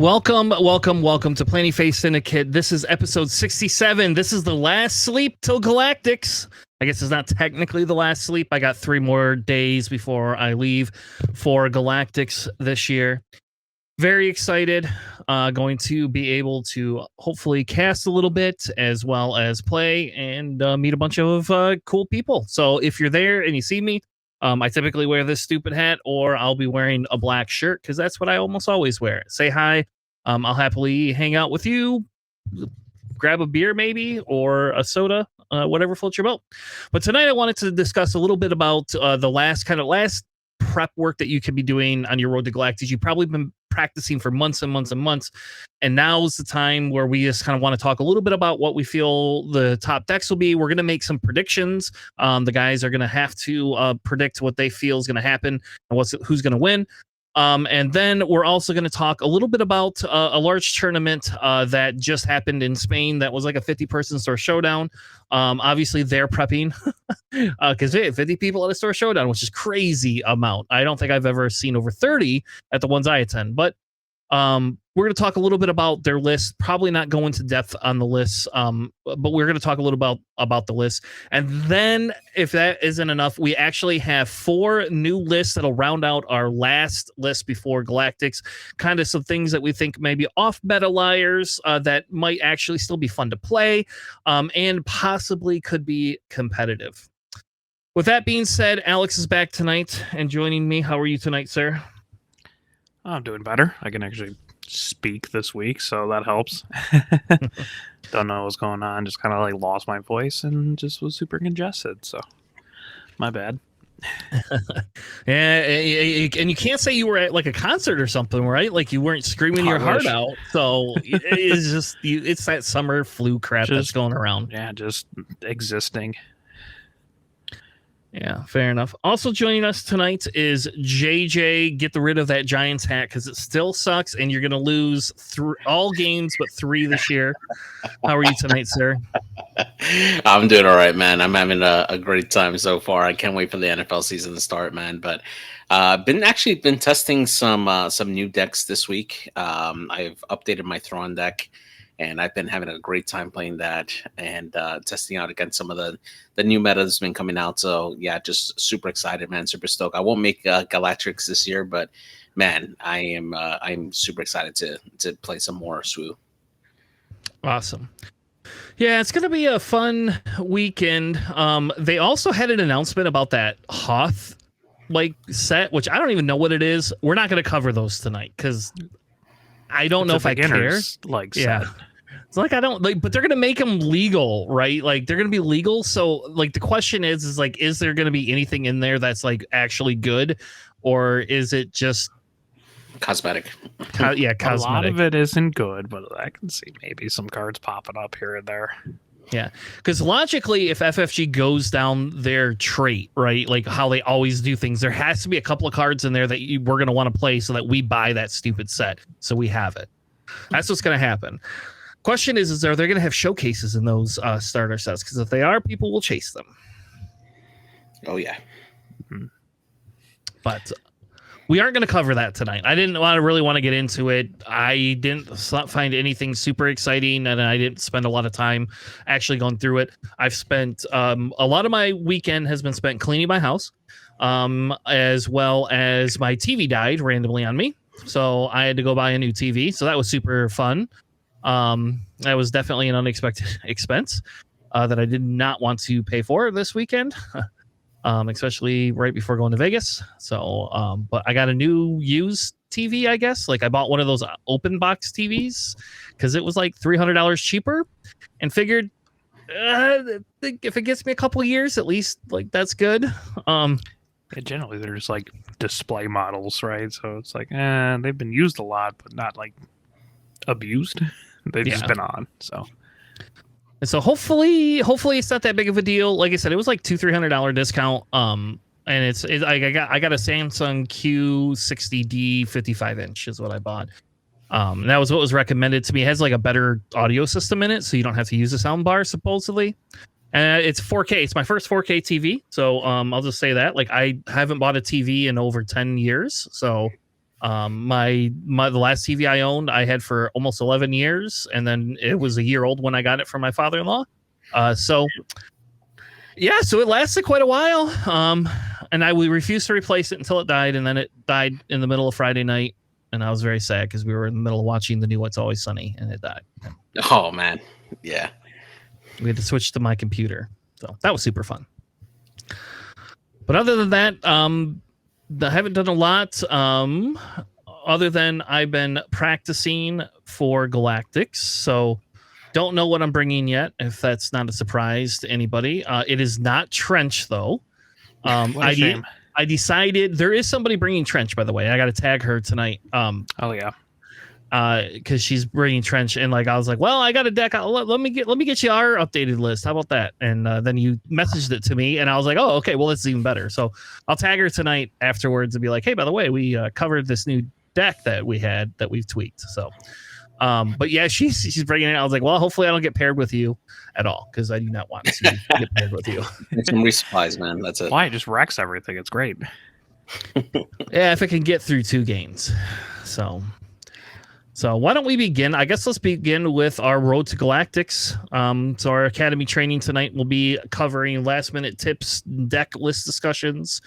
Welcome to Planning Phase Syndicate. This is episode 67. This is the last sleep till Galactics. I guess it's not technically the last sleep. I got 3 more days before I leave for Galactics this year. Very excited. Going to be able to hopefully cast a little bit as well as play and meet a bunch of cool people. So if you're there and you see me, I typically wear this stupid hat, or I'll be wearing a black shirt because that's what I almost always wear. Say hi. I'll happily hang out with you, grab a beer maybe, or a soda, whatever floats your boat. But tonight I wanted to discuss a little bit about the last prep work that you could be doing on your road to Galactics. You've probably been practicing for months and months and months, and now's the time where we just kind of want to talk a little bit about what we feel the top decks will be. We're going to make some predictions. The guys are going to have to predict what they feel is going to happen and who's going to win. And then we're also going to talk a little bit about a large tournament that just happened in Spain that was like a 50-person store showdown. Obviously, they're prepping because 50 people at a store showdown, which is crazy amount. I don't think I've ever seen over 30 at the ones I attend. But we're going to talk a little bit about their list. Probably not go into depth on the list, but we're going to talk a little about the list. And then, if that isn't enough, we actually have 4 new lists that'll round out our last list before Galactics. Kind of some things that we think maybe off meta liars that might actually still be fun to play, and possibly could be competitive. With that being said, Alex is back tonight and joining me. How are you tonight, sir? I'm doing better. I can actually speak this week, so that helps. Don't know what's going on. Just kind of like lost my voice and just was super congested. So my bad. Yeah, and you can't say you were at like a concert or something, right? Like you weren't screaming your heart out. So it's just it's that summer flu crap that's going around. Yeah, just existing. Yeah, fair enough. Also joining us tonight is JJ. Get rid of that Giants hat because it still sucks, and you're going to lose all games but 3 this year. How are you tonight, sir? I'm doing all right, man. I'm having a great time so far. I can't wait for the NFL season to start, man. But been testing some new decks this week. I've updated my Thrawn deck, and I've been having a great time playing that and testing out against some of the new meta that's been coming out. So yeah, just super excited, man. Super stoked. I won't make Galactics this year, but man, I'm super excited to play some more SWU. Awesome. Yeah, it's gonna be a fun weekend. They also had an announcement about that Hoth set, which I don't even know what it is. We're not gonna cover those tonight because I don't know if I care. Yeah. It's like I don't like, but they're gonna make them legal, right? Like they're gonna be legal. So like the question is like, is there gonna be anything in there that's like actually good, or is it just cosmetic? Cosmetic. A lot of it isn't good, but I can see maybe some cards popping up here and there. Yeah, because logically, if FFG goes down their trait, right, like how they always do things, there has to be a couple of cards in there that we're going to want to play so that we buy that stupid set, so we have it. That's what's going to happen. Question is are they going to have showcases in those starter sets? Because if they are, people will chase them. Oh, yeah. Mm-hmm. But we aren't going to cover that tonight. I didn't really want to get into it. I didn't find anything super exciting, and I didn't spend a lot of time actually going through it. I've spent a lot of my weekend has been spent cleaning my house, as well as my TV died randomly on me. So I had to go buy a new TV. So that was super fun. That was definitely an unexpected expense that I did not want to pay for this weekend. Especially right before going to Vegas. So, but I got a new used TV, I guess. Like I bought one of those open box TVs because it was like $300 cheaper, and figured if it gets me a couple years, at least like that's good. Generally, they're just like display models, right? So it's like, they've been used a lot, but not like abused. They've just been on. So. And so hopefully it's not that big of a deal. Like I said, it was like $200-$300 discount. And I got a Samsung Q60D 55-inch is what I bought. That was what was recommended to me. It has like a better audio system in it, so you don't have to use a sound bar supposedly. And it's 4K. It's my first 4K TV. So I'll just say that. Like I haven't bought a TV in over 10 years. So The last TV I owned, I had for almost 11 years, and then it was a year old when I got it from my father-in-law. So it lasted quite a while. And we refused to replace it until it died, and then it died in the middle of Friday night, and I was very sad because we were in the middle of watching the new What's Always Sunny, and it died. Oh man, yeah. We had to switch to my computer, so that was super fun. But other than that, I haven't done a lot. Other than I've been practicing for Galactics, so don't know what I'm bringing yet. If that's not a surprise to anybody, it is not Trench though. What a shame. I decided there is somebody bringing Trench. By the way, I got to tag her tonight. Oh yeah. Because she's bringing Trench, and like I was like, well, I got a deck. Let me get you our updated list. How about that? And then you messaged it to me, and I was like, oh, okay, well, it's even better. So I'll tag her tonight afterwards and be like, hey, by the way, we covered this new deck that we had that we've tweaked. So, but yeah, she's bringing it. I was like, well, hopefully I don't get paired with you at all because I do not want to get paired with you. It's some resupplies, man. That's it. Why? It just wrecks everything. It's great. Yeah, if I can get through 2 games. So why don't we begin? I guess let's begin with our Road to Galactics. So our Academy training tonight will be covering last-minute tips, deck list discussions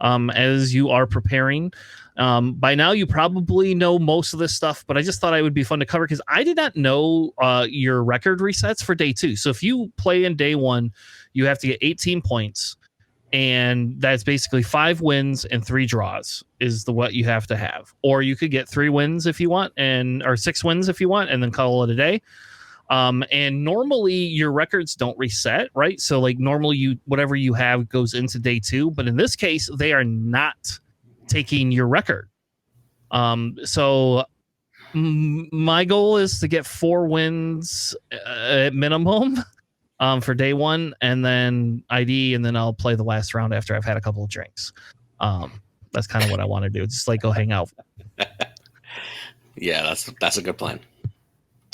as you are preparing. By now, you probably know most of this stuff, but I just thought it would be fun to cover because I did not know your record resets for day 2. So if you play in day 1, you have to get 18 points. And that's basically 5 wins and 3 draws is what you have to have. Or you could get 3 wins if you want, or 6 wins if you want, and then call it a day. And normally your records don't reset, right? So like normally whatever you have goes into day 2, but in this case they are not taking your record. So my goal is to get 4 wins at minimum. For day 1, and then ID, and then I'll play the last round after I've had a couple of drinks. That's kind of what I want to do. Just like go hang out. Yeah, that's a good plan.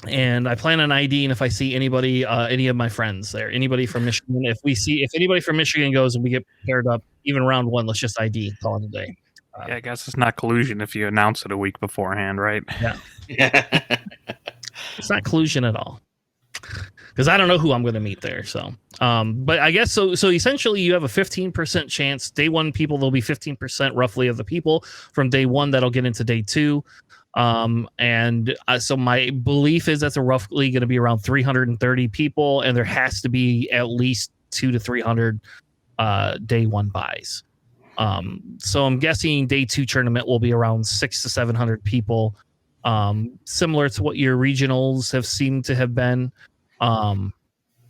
And I plan on ID, and if I see anybody, any of my friends there, anybody from Michigan, if anybody from Michigan goes and we get paired up, even round 1, let's just ID, call it a day. Yeah, I guess it's not collusion if you announce it a week beforehand, right? Yeah. It's not collusion at all. Because I don't know who I'm going to meet there. So, but I guess so. So essentially, you have a 15% chance. Day 1 people, there'll be 15% roughly of the people from day 1 that'll get into day 2. So my belief is that's roughly going to be around 330 people, and there has to be at least 200 to 300 day 1 buys. So I'm guessing day 2 tournament will be around 600 to 700 people, similar to what your regionals have seemed to have been.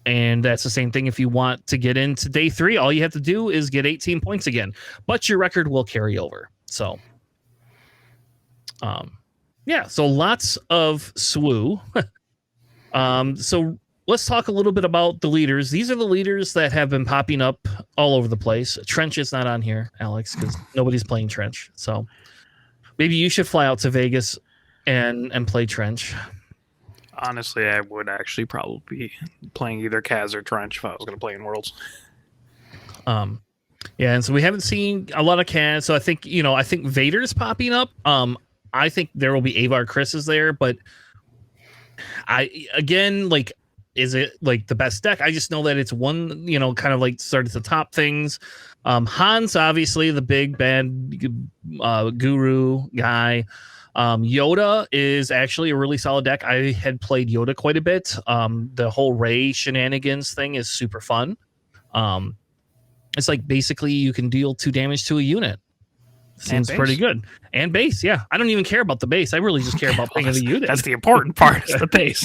And that's the same thing. If you want to get into day 3, all you have to do is get 18 points again, but your record will carry over. So, so lots of SWU. So let's talk a little bit about the leaders. These are the leaders that have been popping up all over the place. Trench is not on here, Alex, because nobody's playing Trench. So maybe you should fly out to Vegas and play Trench. Honestly, I would actually probably be playing either Kaz or Trench if I was going to play in Worlds. Yeah, and so we haven't seen a lot of Kaz. So I think Vader's popping up. I think there will be Avar Chris's there, but is it like the best deck? I just know that it's one, kind of like started to top things. Han's obviously the big bad guru guy. Yoda is actually a really solid deck. I had played Yoda quite a bit. The whole Ray shenanigans thing is super fun. It's like basically you can deal 2 damage to a unit. Seems pretty good. And base, yeah. I don't even care about the base. I really just care about playing the unit. That's the important part, is the base.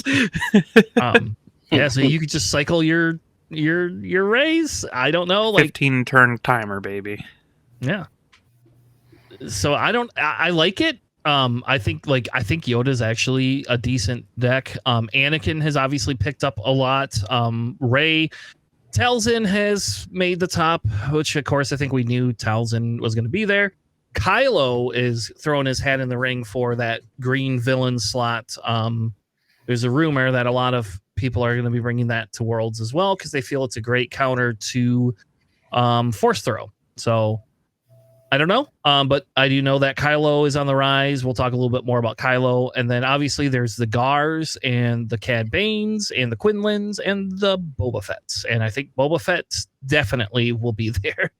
Yeah, so you could just cycle your Rays. I don't know, like 15 turn timer, baby. Yeah. So I like it. I think Yoda's actually a decent deck. Anakin has obviously picked up a lot. Rey Talzin has made the top, which of course I think we knew Talzin was going to be there. Kylo is throwing his hat in the ring for that green villain slot. There's a rumor that a lot of people are going to be bringing that to Worlds as well because they feel it's a great counter to Force Throw. So I don't know, but I do know that Kylo is on the rise. We'll talk a little bit more about Kylo, and then obviously there's the Gars and the Cad Banes and the Quinlins and the Boba Fett's, and I think Boba Fett definitely will be there.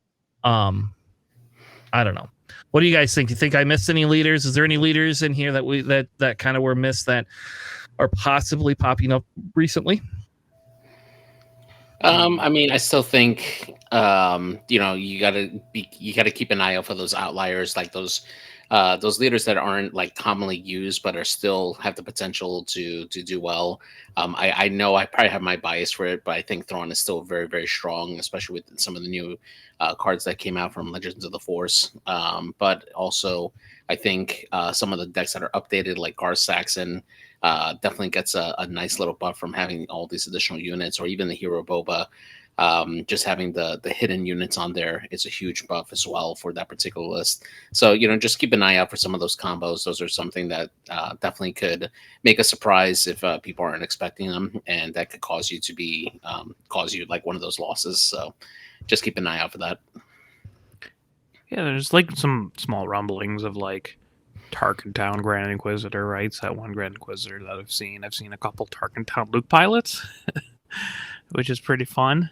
I don't know. What do you guys think? You think I missed any leaders? Is there any leaders in here that kind of were missed that are possibly popping up recently? I mean, I still think you gotta keep an eye out for those outliers, like those leaders that aren't like commonly used but are still have the potential to do well. I know I probably have my bias for it, but I think Thrawn is still very, very strong, especially with some of the new cards that came out from Legends of the Force. But also, I think some of the decks that are updated, like Gar Saxon, definitely gets a nice little buff from having all these additional units, or even the Hero Boba. Just having the hidden units on there is a huge buff as well for that particular list. So just keep an eye out for some of those combos. Those are something that definitely could make a surprise if people aren't expecting them, and that could cause you like one of those losses. So just keep an eye out for that. Yeah, there's like some small rumblings of like Tarkin Town Grand Inquisitor, right? It's that one Grand Inquisitor that I've seen. I've seen a couple Tarkin Town Luke pilots, which is pretty fun.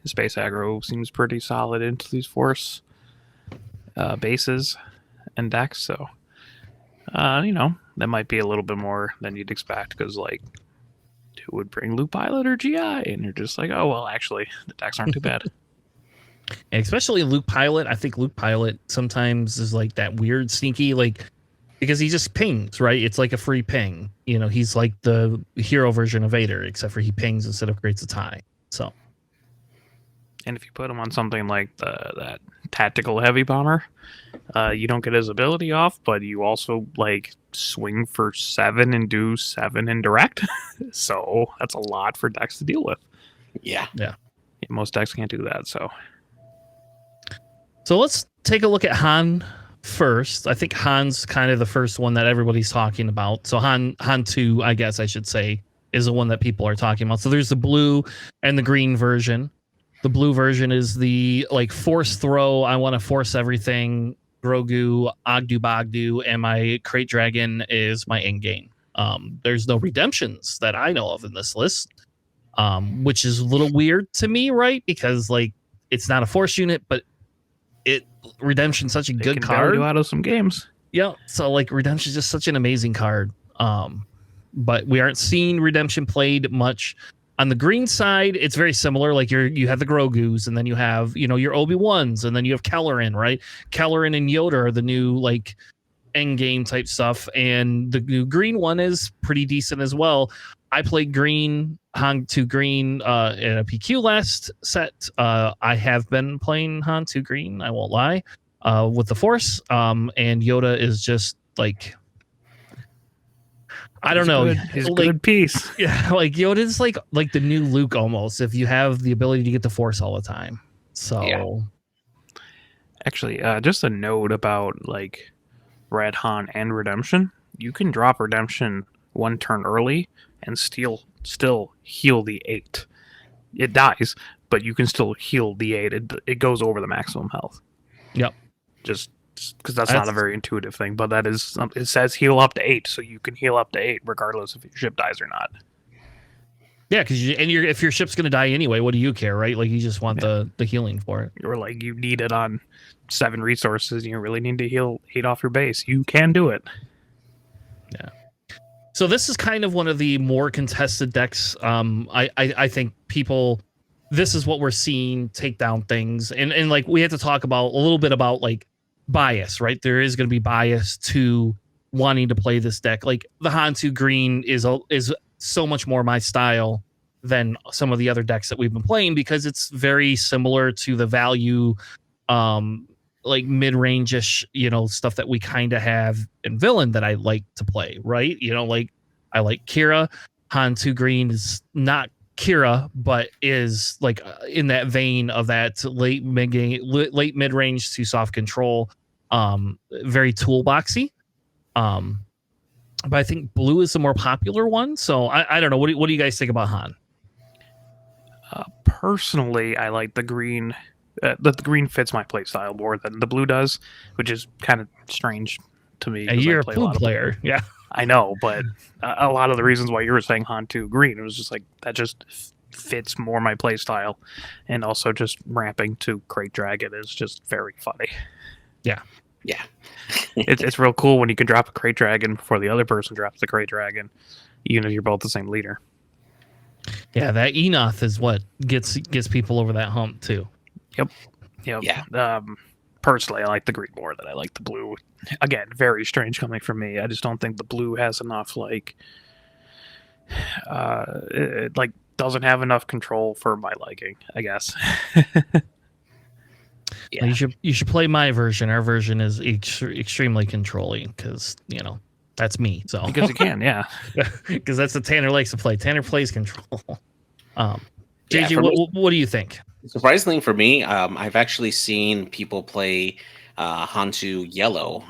Space aggro seems pretty solid into these Force bases and decks, so that might be a little bit more than you'd expect, because like, who would bring Luke pilot or GI? And you're just like, oh well, actually the decks aren't too bad. And especially Luke Pilot. I think Luke Pilot sometimes is like that weird sneaky, like, because he just pings, right? It's like a free ping. He's like the hero version of Vader, except for he pings instead of creates a tie. So, and if you put him on something like that tactical heavy bomber, you don't get his ability off, but you also like swing for 7 and do 7 in direct. So that's a lot for decks to deal with. Yeah. Most decks can't do that. So let's take a look at Han first. I think Han's kind of the first one that everybody's talking about. So Han 2, I guess I should say, is the one that people are talking about. So there's the blue and the green version. The blue version is the like force throw. I want to force everything. Grogu, Ogdu Bogdu, and my Crate Dragon is my end game. There's no redemptions that I know of in this list, which is a little weird to me, right? Because like it's not a force unit, but redemption's such a good card. You out of some games. Yeah, so like redemption's just such an amazing card. But we aren't seeing redemption played much. On the green side, it's very similar. Like you have the Grogu's, and then you have your Obi-Wans, and then you have Kelleran, right? Kelleran and Yoda are the new like end game type stuff, and the new green one is pretty decent as well. I played green, Han 2 green in a PQ last set. I have been playing Han 2 green, I won't lie, with the Force. And Yoda is just like, I don't know. He's a like, good piece. Yeah, like Yoda's like the new Luke almost, if you have the ability to get the Force all the time. So, yeah. Actually, just a note about like Red Han and Redemption. You can drop Redemption one turn early and still heal the 8. It dies, but you can still heal the 8. It goes over the maximum health. Yep. Just because that's not a very intuitive thing, but that is, it says heal up to 8, so you can heal up to 8 regardless if your ship dies or not. Yeah, because if your ship's gonna die anyway, what do you care, right? Like you just want the healing for it. Or like you need it on 7 resources, you really need to heal 8 off your base. You can do it. Yeah. So this is kind of one of the more contested decks. I think this is what we're seeing take down things, and like we have to talk about a little bit about like bias, right? There is going to be bias to wanting to play this deck. Like the Han 2 green is so much more my style than some of the other decks that we've been playing, because it's very similar to the value, like mid-range-ish, stuff that we kind of have in villain that I like to play, right? Like I like Kira. Han 2 green is not Kira, but is like in that vein of that late mid-range to soft control, very toolboxy. But I think blue is the more popular one. So I don't know. What do you guys think about Han? Personally, I like the green The green fits my playstyle more than the blue does, which is kind of strange to me. And 'cause I you're a play blue lot of player. Yeah. I know, but a lot of the reasons why you were saying Han 2 green, it was just like that just fits more my playstyle, and also just ramping to Crate Dragon is just very funny. Yeah. It's real cool when you can drop a Crate Dragon before the other person drops the Crate Dragon, even if you're both the same leader. Yeah, that Enoth is what gets people over that hump too. Yep. Yeah. Personally, I like the green more than I like the blue. Again, very strange coming from me. I just don't think the blue has enough it like doesn't have enough control for my liking, I guess. Yeah. You should play my version. Our version is extremely controlling because that's me. So Because you can, yeah. because that's what Tanner likes to play. Tanner plays control. Yeah, JJ, for me- what do you think? Surprisingly for me, I've actually seen people play Hantu yellow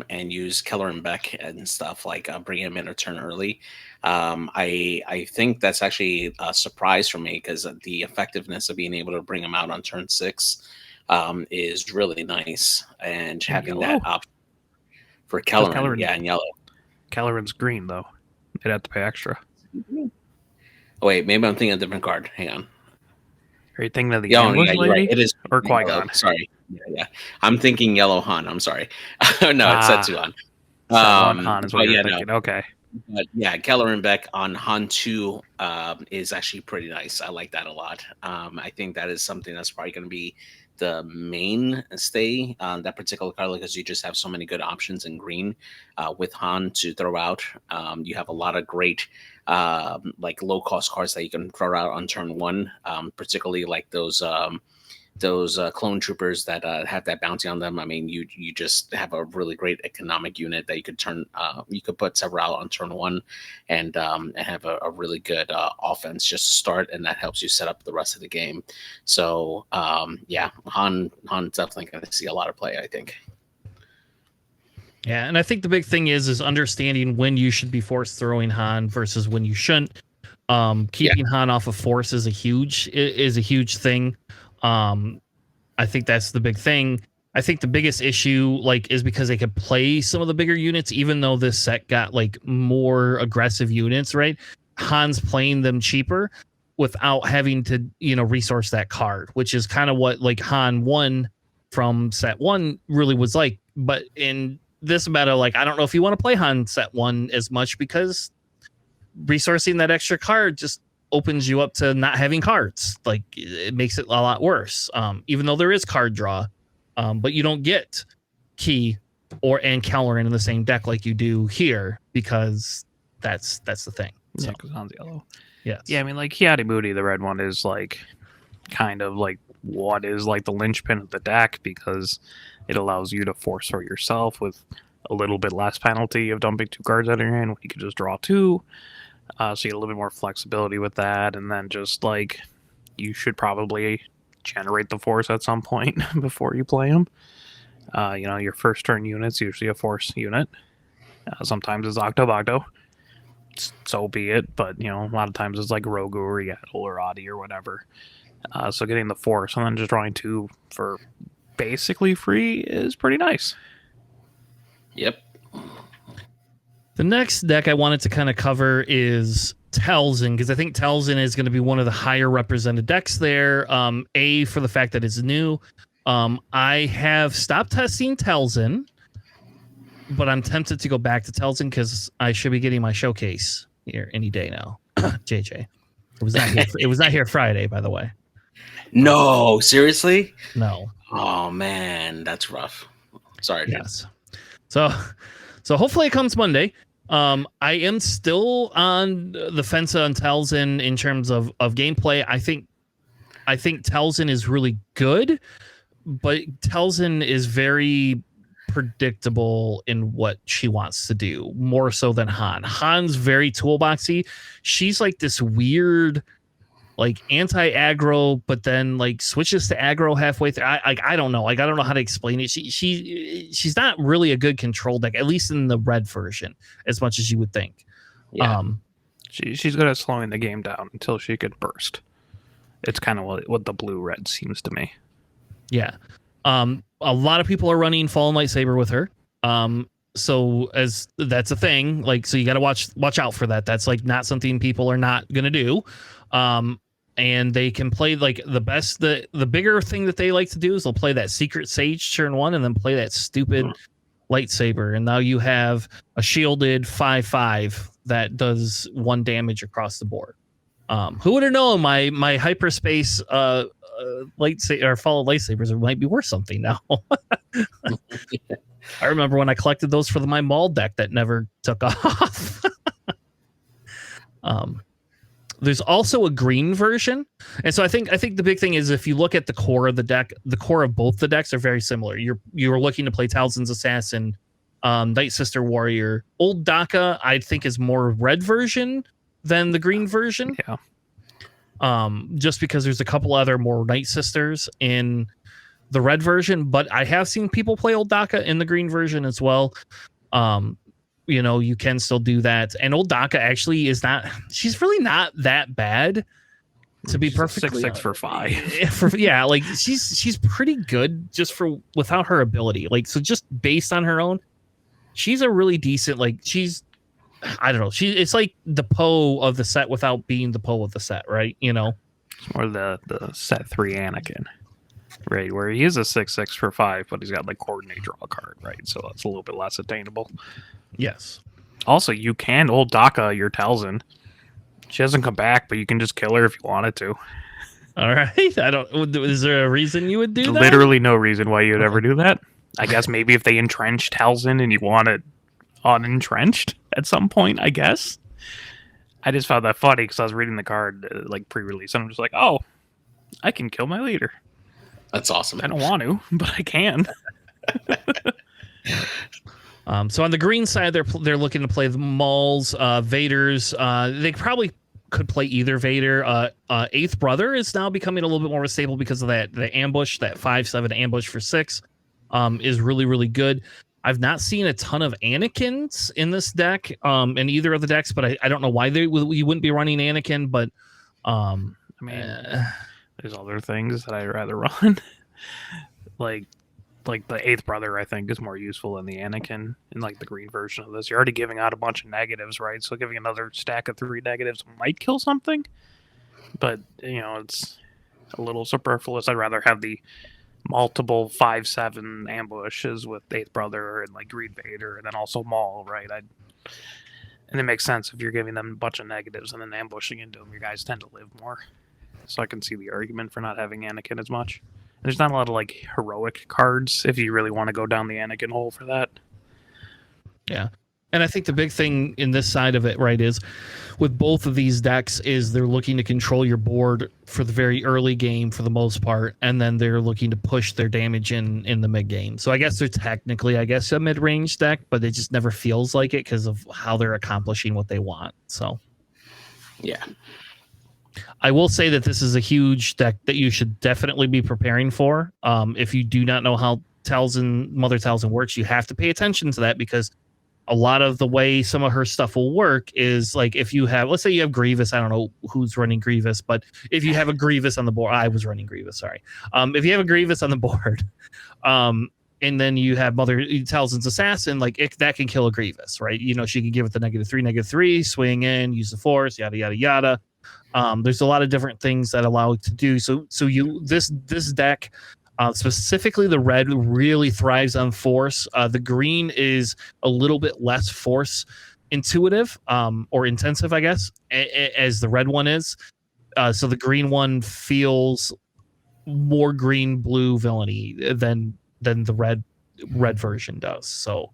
and use Keller and Beck and stuff like bring him in a turn early. I think that's actually a surprise for me because the effectiveness of being able to bring him out on turn 6 is really nice, and having Yellow? that option for Keller, Kelleran- yeah, and yellow. Kelleran's green though. They'd have to pay extra. Oh wait, maybe I'm thinking a different card. Hang on. Are you thinking of the Yeah, ambush you're lady? right. It is Or yellow. Qui-Gon? Sorry. Yeah. I'm thinking yellow Han. I'm sorry. No, it's Setsu Han. One Han is what but you're yeah, thinking. no. Okay. But yeah, Keller and Beck on Han 2 is actually pretty nice. I like that a lot. I think that is something that's probably going to be the mainstay on that particular card because you just have so many good options in green with Han to throw out. You have a lot of great like low cost cards that you can throw out on turn 1, particularly like those clone troopers that have that bounty on them. I mean, you just have a really great economic unit that you could you could put several out on turn 1 and have a really good offense just to start, and that helps you set up the rest of the game. So yeah, Han's definitely going to see a lot of play, I think. Yeah, and I think the big thing is understanding when you should be force throwing Han versus when you shouldn't. Keeping Han off of force is a huge thing. I think that's the big thing. I think the biggest issue is because they could play some of the bigger units, even though this set got more aggressive units, right? Han's playing them cheaper without having to, resource that card, which is kind of what Han 1 from set 1 really was like. But in this meta, I don't know if you want to play Han set 1 as much because resourcing that extra card just opens you up to not having cards. It makes it a lot worse. Even though there is card draw, but you don't get Key and Kelleran in the same deck like you do here because that's the thing. Yeah, because Han's yellow. Yes. Yeah, I mean, Kiadi Moody, the red one, is kind of what is the linchpin of the deck because it allows you to force for yourself with a little bit less penalty of dumping 2 cards out of your hand when you could just draw 2. So you get a little bit more flexibility with that, and then just you should probably generate the force at some point before you play them. Your first turn unit's usually a force unit. Sometimes it's Octo. So be it, but a lot of times it's Rogu or Yaddle or Adi or whatever. So getting the force and then just drawing 2 for basically free is pretty nice. Yep. The next deck I wanted to kind of cover is Telzin, because I think Telzin is going to be one of the higher represented decks there. For the fact that it's new. I have stopped testing Telzin, but I'm tempted to go back to Telzin because I should be getting my showcase here any day now. JJ. It was not here Friday, by the way. No, seriously? No. Oh man, that's rough. Sorry. Dude. Yes. So hopefully it comes Monday. I am still on the fence on Telzin in terms of gameplay. I think Telzin is really good, but Telzin is very predictable in what she wants to do, more so than Han. Han's very toolboxy. She's this weird anti-aggro, but then switches to aggro halfway through. I don't know. I don't know how to explain it. She's not really a good control deck, at least in the red version, as much as you would think. Yeah. She's good at slowing the game down until she could burst. It's kind of what the blue red seems to me. Yeah. A lot of people are running Fallen Lightsaber with her. So as that's a thing, like, so you got to watch out for that. That's like not something people are not going to do. And they can play like the bigger thing that they like to do is they'll play that Secret Sage turn 1 and then play that stupid lightsaber. And now you have a shielded 5/5 that does 1 damage across the board. Who would have known my hyperspace lightsaber or fallen lightsabers might be worth something now. I remember when I collected those for my Maul deck that never took off. There's also a green version, and so I think the big thing is if you look at the core of the deck, the core of both the decks are very similar. You're looking to play Talzin's Assassin, Night Sister Warrior. Old Daka I think is more red version than the green version. Yeah. Just because there's a couple other more Night Sisters in the red version, but I have seen people play Old Daka in the green version as well. You can still do that. And Old Daka actually she's really not that bad, to be perfectly 6/6 for 5. Like she's pretty good just without her ability. Like, so just based on her own, she's a really decent, like, I don't know. It's like the Poe of the set without being the Poe of the set, right? It's more the set 3 Anakin. Right, where he is a 6/6 for 5, but he's got like coordinate draw card, right? So that's a little bit less attainable. Yes. Also, you can Old Daka your Talzin. She doesn't come back, but you can just kill her if you wanted to. All right. Is there a reason you would do that? Literally no reason why you'd ever do that. I guess maybe if they entrench Talzin and you want it unentrenched at some point, I guess. I just found that funny because I was reading the card like pre-release, and I'm just like, oh, I can kill my leader. That's awesome. I don't want to, but I can. So on the green side, they're looking to play the Mauls, Vaders. They probably could play either Vader. Eighth Brother is now becoming a little bit more of a staple because of the ambush, that 5/7 ambush for 6, is really, really good. I've not seen a ton of Anakins in this deck, in either of the decks, but I don't know why you wouldn't be running Anakin, but I mean, there's other things that I'd rather run. like the Eighth Brother, I think, is more useful than the Anakin in like the green version of this. You're already giving out a bunch of negatives, right? So giving another stack of 3 negatives might kill something, but it's a little superfluous. I'd rather have the multiple 5/7 ambushes with Eighth Brother and like Green Vader, and then also Maul, right? And it makes sense if you're giving them a bunch of negatives and then ambushing into them. Your guys tend to live more, so I can see the argument for not having Anakin as much. There's not a lot of like heroic cards if you really want to go down the Anakin hole for that. Yeah. And I think the big thing in this side of it, right, is with both of these decks is they're looking to control your board for the very early game for the most part, and then they're looking to push their damage in the mid game. So I guess they're technically, a mid-range deck, but it just never feels like it because of how they're accomplishing what they want. So yeah. I will say that this is a huge deck that you should definitely be preparing for. If you do not know how Mother Talzin works, you have to pay attention to that, because a lot of the way some of her stuff will work is like if you have, let's say you have Grievous. I don't know who's running Grievous, but if you have a Grievous on the board, I was running Grievous, sorry. If you have a Grievous on the board, and then you have Mother Talzin's Assassin, like that can kill a Grievous, right? She can give it the -3/-3, swing in, use the Force, yada, yada, yada. There's a lot of different things that allow it to do. So this deck, specifically the red, really thrives on Force. The green is a little bit less Force intuitive, or intensive, I guess, as the red one is. So the green one feels more green blue villainy than the red version does. So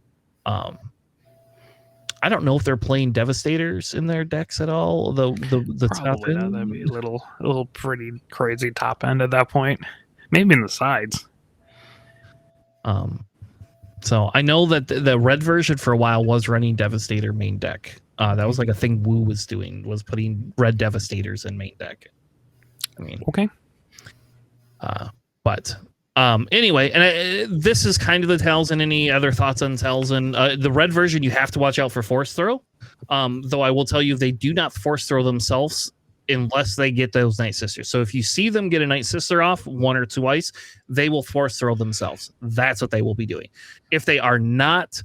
I don't know if they're playing Devastators in their decks at all. The top Probably not. end. That'd be a little pretty crazy top end at that point. Maybe in the sides. So I know that the red version for a while was running Devastator main deck. That was like a thing Wu was doing, was putting red Devastators in main deck. I mean, okay. But anyway, and this is kind of the Talzin. Any other thoughts on Talzin? The red version, you have to watch out for Force Throw. Though I will tell you, if they do not Force Throw themselves, unless they get those Night Sisters. So if you see them get a Night Sister off, 1 or 2 ice, they will force throw themselves. That's what they will be doing. If they are not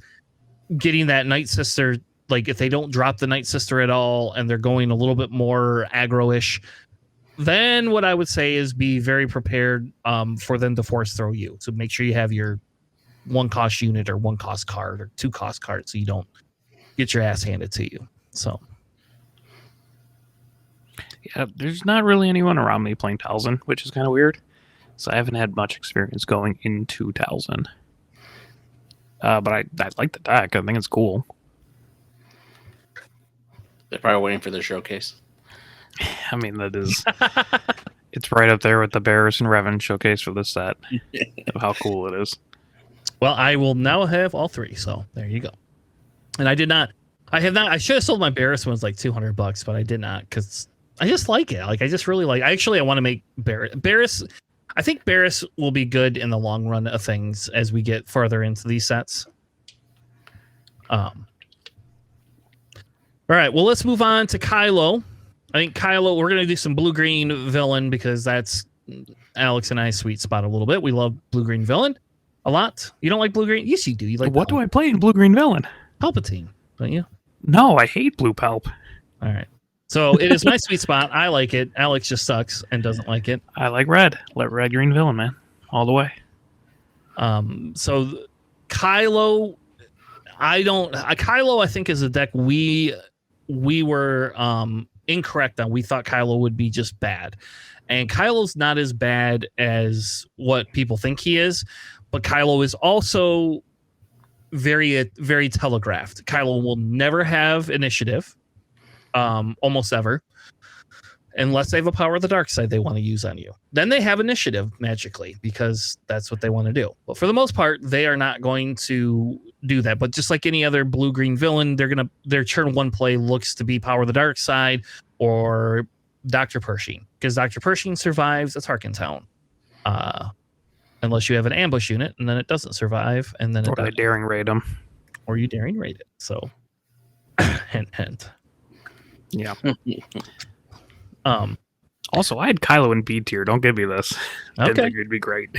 getting that Night Sister, like if they don't drop the Night Sister at all and they're going a little bit more aggro-ish, then what I would say is be very prepared for them to force throw you. So make sure you have your 1 cost unit or 1 cost card or 2 cost cards so you don't get your ass handed to you. So yeah, there's not really anyone around me playing Talzin, which is kind of weird. So I haven't had much experience going into Talzin. But I like the deck. I think it's cool. They're probably waiting for their showcase. I mean, that is... it's right up there with the Barris and Revan showcase for this set. Of how cool it is. well, I will now have all 3. So there you go. And I should have sold my Barris ones like $200, but I did not because I just like it. Like I just really like. I want to make Barris. I think Barris will be good in the long run of things as we get further into these sets. All right. Well, let's move on to Kylo. I think Kylo. We're gonna do some blue-green villain because that's Alex and I's sweet spot a little bit. We love blue-green villain a lot. You don't like blue-green? Yes, you do. You like what do I play in blue-green villain? Palpatine, don't you? No, I hate blue Palp. All right. So it is my sweet spot. I like it. Alex just sucks and doesn't like it. I like red. Let red green villain, man. All the way. So Kylo, Kylo, I think is a deck we were incorrect on. We thought Kylo would be just bad. And Kylo's not as bad as what people think he is, but Kylo is also very, very telegraphed. Kylo will never have initiative, almost ever, unless they have a power of the dark side they want to use on you. Then they have initiative magically because that's what they want to do. But for the most part, they are not going to do that. But just like any other blue-green villain, their turn 1 play looks to be power of the dark side or Dr. Pershing, because Dr. Pershing survives a Tarkin Town. Unless you have an ambush unit, and then it doesn't survive, and then or they daring raid them, or you daring raid it. So, hint, hint. Yeah. Also, I had Kylo in B tier. Don't give me this. Didn't think it'd be great.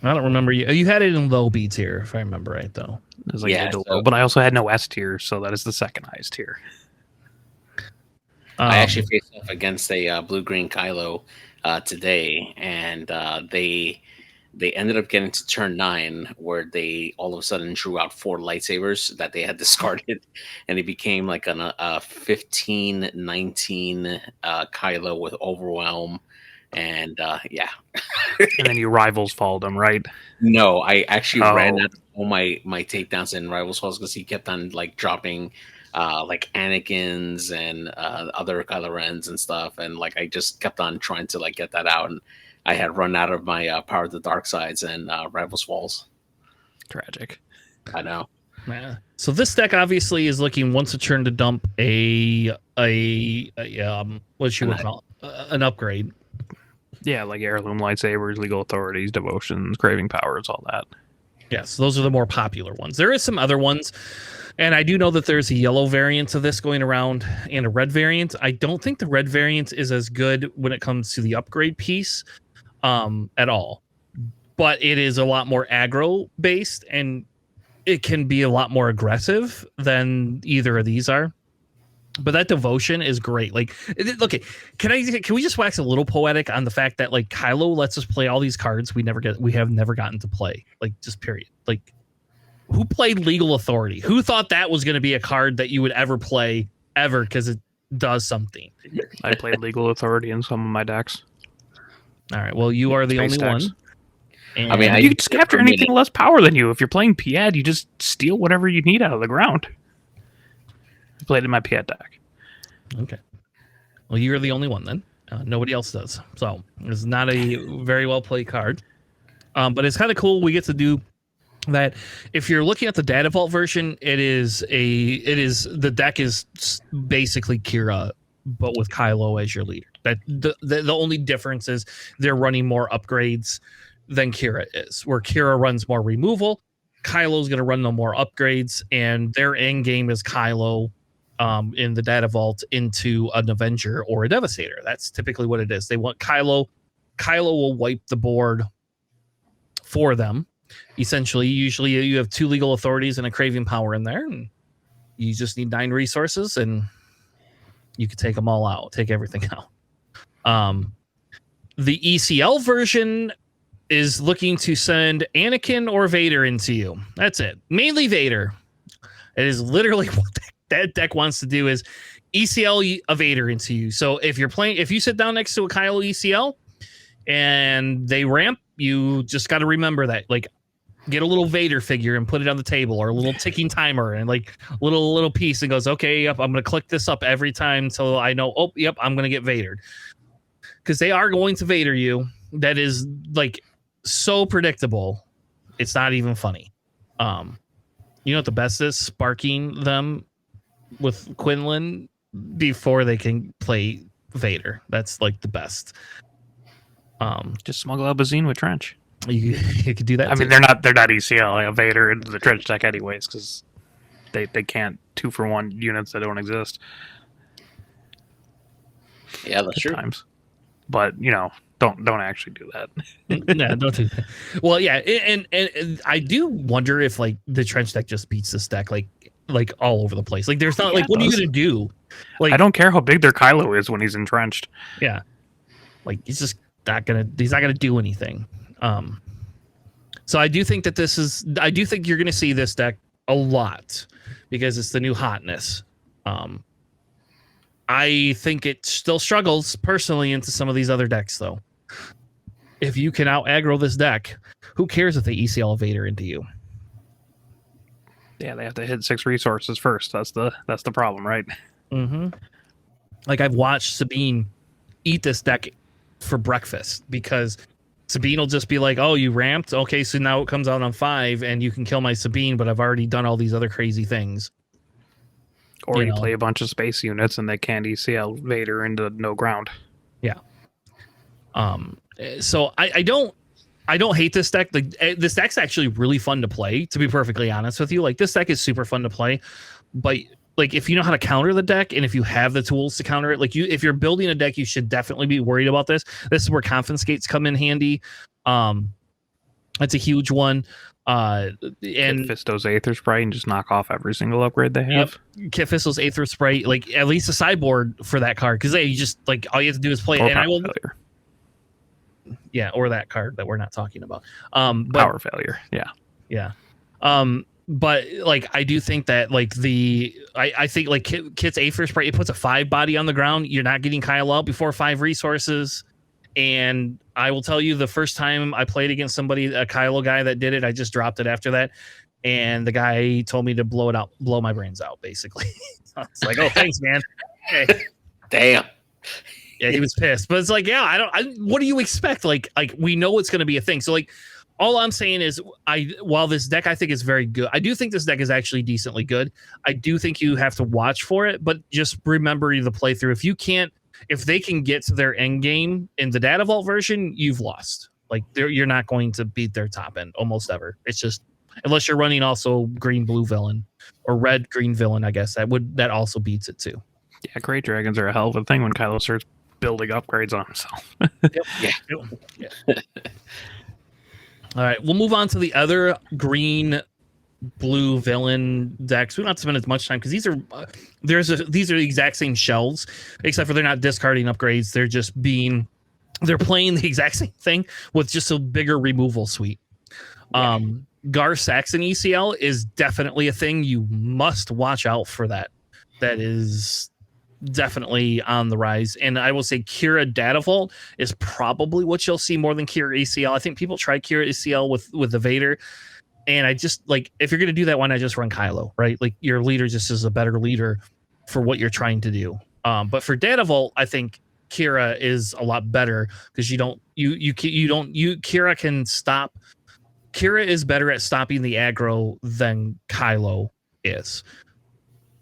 I don't remember you. You had it in low B tier, if I remember right, though. It was like low, but I also had no S tier, so that is the second highest tier. I actually faced off against a blue-green Kylo today, and they ended up getting to turn 9 where they all of a sudden drew out 4 lightsabers that they had discarded, and it became like a 15-19 Kylo with overwhelm, and yeah. And then you rivals followed him, right? No, I actually ran out of all my takedowns in rivals falls because he kept on like dropping like Anakin's and other Kylo Rens and stuff, and like I just kept on trying to like get that out, and I had run out of my power of the dark sides and Rivals Falls. Tragic. I know. Yeah. So this deck obviously is looking once a turn to dump a what you would call an upgrade. Yeah, like heirloom lightsabers, legal authorities, devotions, craving powers, all that. Yes, those are the more popular ones. There is some other ones, and I do know that there's a yellow variant of this going around and a red variant. I don't think the red variant is as good when it comes to the upgrade piece at all, but it is a lot more aggro based, and it can be a lot more aggressive than either of these are. But that devotion is great. Like, okay, can we just wax a little poetic on the fact that like Kylo lets us play all these cards we have never gotten to play. Like, just period. Like, who played Legal Authority? Who thought that was going to be a card that you would ever play ever because it does something? I played Legal Authority in some of my decks. All right. Well, you are the only one. And I mean, you can just capture anything less power than you. If you're playing Pied, you just steal whatever you need out of the ground. I played in my Pied deck. Okay. Well, you're the only one then. Nobody else does. So it's not a very well played card. But it's kind of cool. We get to do that. If you're looking at the Data Vault version, the deck is basically Kira, but with Kylo as your leader. That the only difference is they're running more upgrades than Kira is. Where Kira runs more removal, Kylo's going to run no more upgrades, and their end game is Kylo in the data vault into an Avenger or a Devastator. That's typically what it is. They want Kylo. Kylo will wipe the board for them. Essentially, usually you have 2 legal authorities and a craving power in there, and you just need 9 resources, and you can take them all out, take everything out. The ECL version is looking to send Anakin or Vader into you. That's it. Mainly Vader. It is literally what that deck wants to do is ECL a Vader into you. So if you sit down next to a Kylo ECL and they ramp, you just got to remember that, like, get a little Vader figure and put it on the table, or a little ticking timer and like little piece, and goes, okay, yep, I'm going to click this up every time until I know, oh, yep, I'm going to get Vadered. Because they are going to Vader you. That is like so predictable. It's not even funny. You know what the best is? Sparking them with Quinlan before they can play Vader. That's like the best. Just smuggle out Bazine with Trench. You could do that. I mean, they're not ECL like a Vader into the Trench deck anyways, because they can't 2-for-1 units that don't exist. Yeah, that's true. Times. But don't actually do that. No, don't do that. Well, yeah, and I do wonder if like the Trench deck just beats this deck like all over the place. Like there's not what are you gonna do? Like I don't care how big their Kylo is when he's entrenched. Yeah, like he's just not gonna do anything. So I do think that I do think you're gonna see this deck a lot because it's the new hotness. I think it still struggles personally into some of these other decks, though. If you can out aggro this deck, who cares if they ECL Vader into you? Yeah, they have to hit 6 resources first. That's the problem, right? Mm-hmm. Like I've watched Sabine eat this deck for breakfast because Sabine will just be like, "Oh, you ramped? Okay, so now it comes out on 5, and you can kill my Sabine, but I've already done all these other crazy things." Or you play a bunch of space units and they can't ECL Vader into no ground. Yeah. So I don't hate this deck. Like this deck's actually really fun to play, to be perfectly honest with you. Like this deck is super fun to play, but like if you know how to counter the deck and if you have the tools to counter it, like if you're building a deck, you should definitely be worried about this. This is where confiscates come in handy. That's a huge one. And Kit Fisto's Aether Sprite and just knock off every single upgrade they have. Yep. Kit Fisto's Aether Sprite, like at least a sideboard for that card, because you just like all you have to do is play it. And I will failure. Yeah, or that card that we're not talking about. But, power failure. Yeah. But like I do think that like I think like Kit's Aether Sprite, it puts a 5 body on the ground. You're not getting Kyle out before 5 resources. And I will tell you, the first time I played against somebody, a Kylo guy that did it, I just dropped it after that. And the guy told me to blow my brains out, basically. It's like, oh, thanks, man. Hey. Damn. Yeah, he was pissed. But it's like, yeah, what do you expect? Like we know it's going to be a thing. So like, all I'm saying is while this deck I think is very good, I do think this deck is actually decently good. I do think you have to watch for it, but just remember the playthrough. If they can get to their end game in the data vault version, you've lost. Like you're not going to beat their top end almost ever. It's just unless you're running also green blue villain or red green villain, I guess that also beats it too. Yeah, great dragons are a hell of a thing when Kylo starts building upgrades on himself. Yeah. All right, we'll move on to the other green blue villain decks. We don't have to spend as much time because these are the exact same shells, except for they're not discarding upgrades. They're playing the exact same thing with just a bigger removal suite. Gar Saxon ECL is definitely a thing. You must watch out for that. That is definitely on the rise. And I will say Kira Data Vault is probably what you'll see more than Kira ECL. I think people try Kira ECL with the Vader. And I just like, if you're going to do that, why not just run Kylo, right? Like your leader just is a better leader for what you're trying to do. But for Data Vault, I think Kira is a lot better because Kira can stop. Kira is better at stopping the aggro than Kylo is.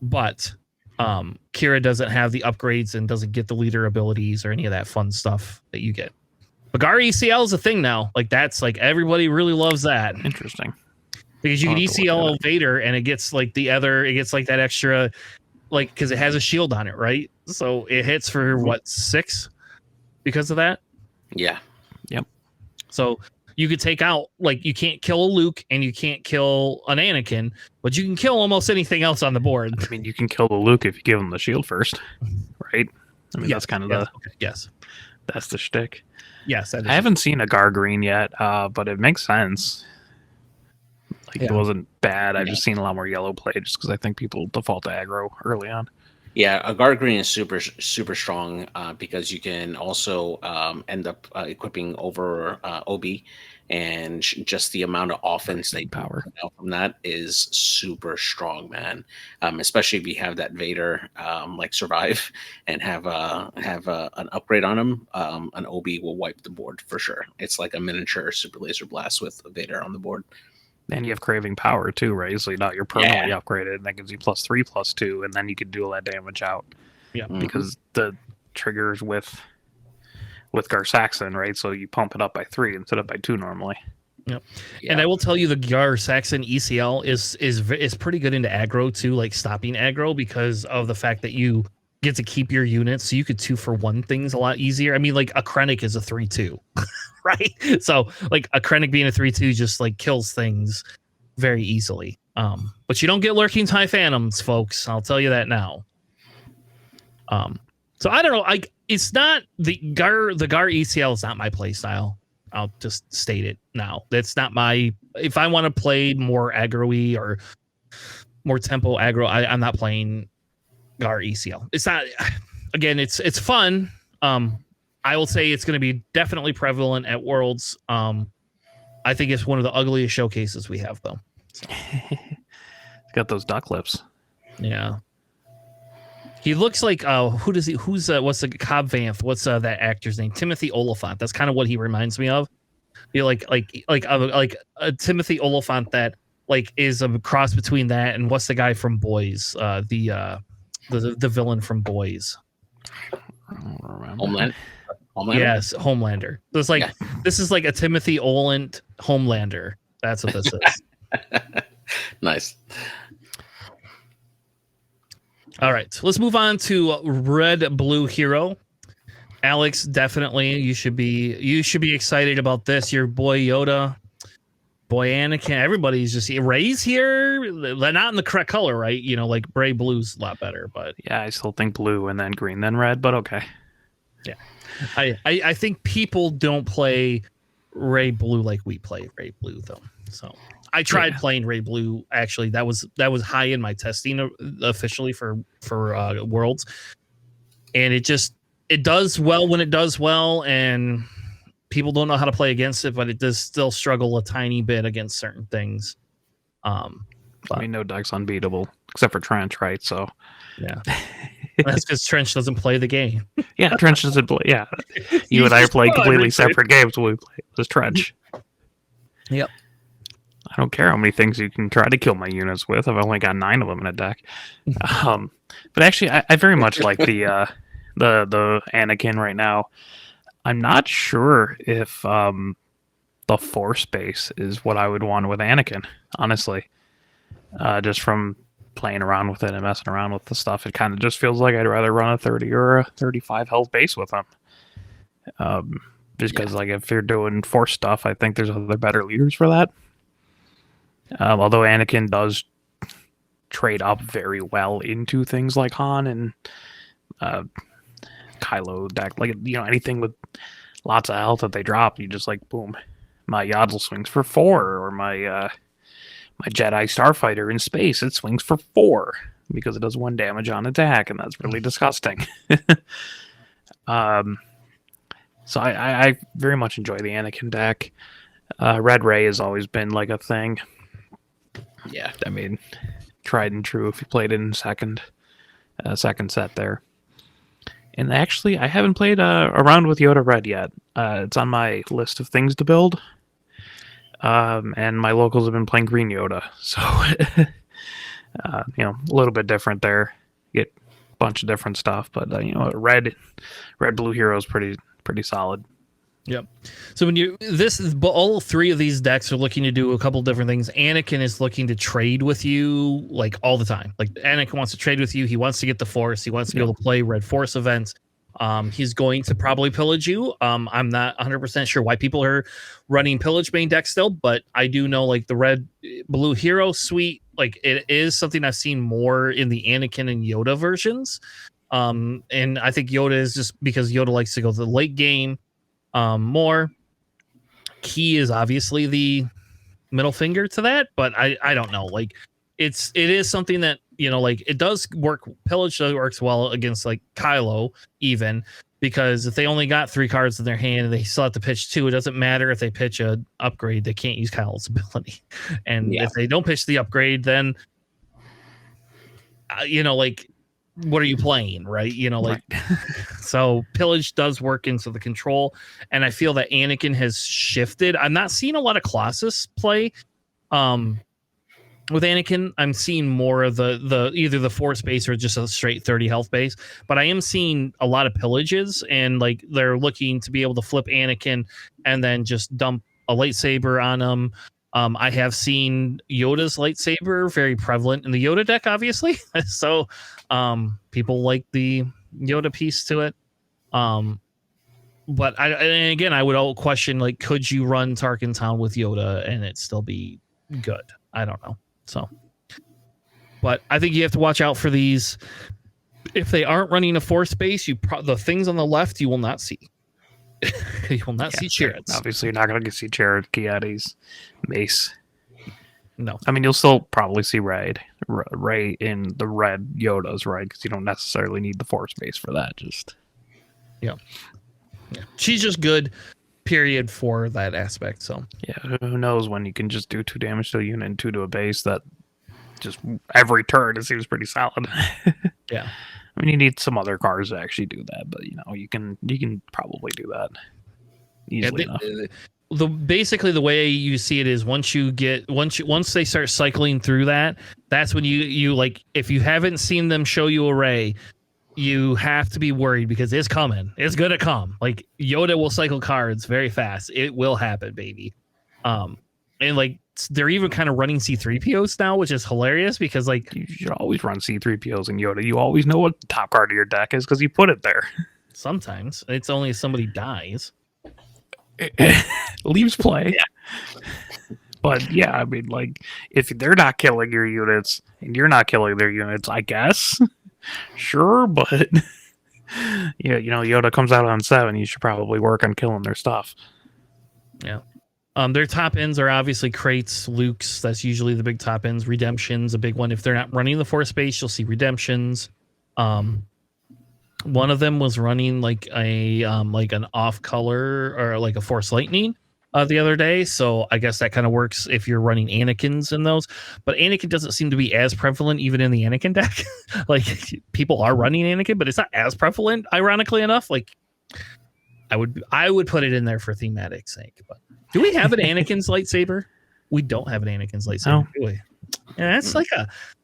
But Kira doesn't have the upgrades and doesn't get the leader abilities or any of that fun stuff that you get. But Gar ECL is a thing now. Like that's like everybody really loves that. Interesting. Because you can ECL Vader and it gets like that extra like because it has a shield on it, right? So it hits for what 6 because of that. Yeah. So you could take out, like, you can't kill a Luke and you can't kill an Anakin, but you can kill almost anything else on the board. I mean, you can kill the Luke if you give him the shield first, right? I mean, that's kind of that's the shtick. Yes, that is. I haven't seen a Gar Green yet, but it makes sense. Like, it wasn't bad. I've just seen a lot more yellow play just because I think people default to aggro early on. Yeah, a guard green is super strong because you can also end up equipping over OB, and just the amount of offense that you power out from that is super strong, man. Especially if you have that Vader like survive and have an upgrade on him, an OB will wipe the board for sure. It's like a miniature super laser blast with a Vader on the board. And you have craving power too, right? So now you're permanently upgraded, and that gives you +3/+2, and then you can do all that damage out. Yeah, because the triggers with Gar Saxon, right? So you pump it up by 3 instead of by 2 normally. Yep. Yeah. And I will tell you, the Gar Saxon ECL is pretty good into aggro too, like stopping aggro, because of the fact that you get to keep your units, so you could 2-for-1 things a lot easier. I mean, like a Krennic is a 3/2. Right, so like a Krennic being a 3/2 just like kills things very easily. But you don't get lurking TIE Phantoms, folks. I'll tell you that now. So I don't know. It's not the Gar ECL is not my play style. I'll just state it now. That's not my. If I want to play more aggro-y or more tempo aggro, I'm not playing Gar ECL. It's not. Again, it's fun. I will say it's going to be definitely prevalent at Worlds. I think it's one of the ugliest showcases we have, though. So. Got those duck lips. Yeah. He looks like what's the Cobb Vanth? What's that actor's name? Timothy Oliphant. That's kind of what he reminds me of. You like a Timothy Oliphant that like is a cross between that and what's the guy from Boys? The villain from Boys. I don't remember. Homelander. Yes, Homelander. So it's like this is like a Timothy Olyphant Homelander. That's what this is. Nice. All right, so let's move on to Red Blue Hero. Alex, definitely you should be excited about this. Your boy Yoda, boy Anakin, everybody's just Ray's here. They're not in the correct color, right? You know, like Bray Blue's a lot better, but yeah, I still think blue and then green, then red, but okay. Yeah. I think people don't play Ray Blue like we play Ray Blue though. So I tried playing Ray Blue. Actually, that was high in my testing officially for Worlds, and it does well when it does well, and people don't know how to play against it, but it does still struggle a tiny bit against certain things. I mean, no deck's unbeatable except for Trench, right? So yeah. That's because Trench doesn't play the game. Yeah, Trench doesn't play. Yeah, you and I play completely separate games when we play this Trench. Yep. I don't care how many things you can try to kill my units with. I've only got 9 of them in a deck. But actually, I very much like the Anakin right now. I'm not sure if the Force base is what I would want with Anakin. Honestly, just from playing around with it and messing around with the stuff, it kind of just feels like I'd rather run a 30 or a 35 health base with him. Just because, like, if you're doing Force stuff, I think there's other better leaders for that. Although Anakin does trade up very well into things like Han and Kylo deck, like, you know, anything with lots of health that they drop, you just like boom, my Yaddle swings for 4, or my Jedi Starfighter in space, it swings for 4 because it does 1 damage on attack, and that's really disgusting. So I very much enjoy the Anakin deck. Red Ray has always been like a thing. Yeah, I mean, tried and true if you played it in second set there. And actually, I haven't played around with Yoda Red yet. It's on my list of things to build. And my locals have been playing Green Yoda, so you know, a little bit different there. You get a bunch of different stuff, but you know, Red Blue Hero is pretty solid. Yep. So when all three of these decks are looking to do a couple different things. Anakin is looking to trade with you like all the time. Like Anakin wants to trade with you. He wants to get the Force. He wants to be able to play Red Force events. He's going to probably pillage you. I'm not 100% sure why people are running pillage main deck still, but I do know like the red blue hero suite, like it is something I've seen more in the Anakin and Yoda versions. And I think Yoda is just because Yoda likes to go to the late game more. Key is obviously the middle finger to that, but I don't know. Like it is something that, you know, like it does work. Pillage works well against like Kylo, even because if they only got 3 cards in their hand and they still have to pitch 2, it doesn't matter if they pitch a upgrade, they can't use Kylo's ability. And if they don't pitch the upgrade, then you know, like what are you playing, right? You know, like so pillage does work into the control, and I feel that Anakin has shifted. I'm not seeing a lot of Colossus play. With Anakin, I'm seeing more of the either the Force base or just a straight 30 health base. But I am seeing a lot of pillages, and like they're looking to be able to flip Anakin and then just dump a lightsaber on him. I have seen Yoda's lightsaber very prevalent in the Yoda deck, obviously. So people like the Yoda piece to it. But and again, I would all question, like, could you run Tarkin Town with Yoda and it still be good? I don't know. So, but I think you have to watch out for these. If they aren't running a Force base, the things on the left you will not see. You will not see Chariots. Obviously, you're not going to see Chariot, Kiatis, Mace. No. I mean, you'll still probably see Rey in the red Yodas, right? Because you don't necessarily need the Force base for that. Yeah. She's just good, period, for that aspect. So yeah, who knows when you can just do 2 damage to a unit and 2 to a base. That just every turn it seems pretty solid. Yeah. I mean, you need some other cards to actually do that, but you know, you can probably do that easily enough. Basically the way you see it is once they start cycling through that's when you like, if you haven't seen them show you array, you have to be worried because it's coming. It's gonna come. Like Yoda will cycle cards very fast. It will happen, baby. And like they're even kind of running C3POs now, which is hilarious because like you should always run C3POs and Yoda. You always know what the top card of your deck is because you put it there. Sometimes it's only if somebody dies. Leaves play. Yeah. But yeah, I mean, like if they're not killing your units and you're not killing their units, I guess. Sure, but yeah, you know, Yoda comes out on 7. You should probably work on killing their stuff. Yeah. Their top ends are obviously crates, Luke's. That's usually the big top ends. Redemption's a big one. If they're not running the Force base, you'll see Redemptions. One of them was running like an off color or like a Force Lightning the other day. So I guess that kind of works if you're running Anakins in those. But Anakin doesn't seem to be as prevalent even in the Anakin deck. Like people are running Anakin, but it's not as prevalent, ironically enough. Like I would put it in there for thematic sake. But do we have an Anakin's lightsaber? We don't have an Anakin's lightsaber, do we? Yeah,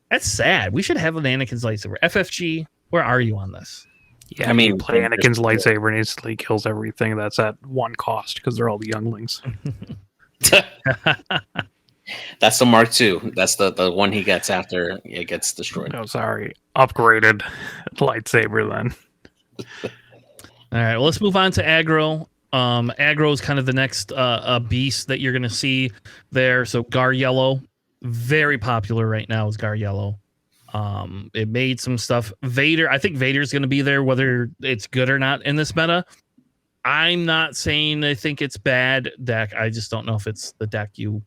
that's sad. We should have an Anakin's lightsaber. FFG, where are you on this? Yeah, I mean, play Anakin's lightsaber and instantly kills everything that's at 1 cost because they're all the younglings. That's the Mark II. That's the one he gets after it gets destroyed. No, sorry. Upgraded lightsaber then. All right, well, let's move on to aggro. Aggro is kind of the next beast that you're going to see there. So Gar Yellow, very popular right now is Gar Yellow. It made some stuff. Vader, I think Vader's going to be there whether it's good or not in this meta. I'm not saying I think it's bad deck. I just don't know if it's the deck you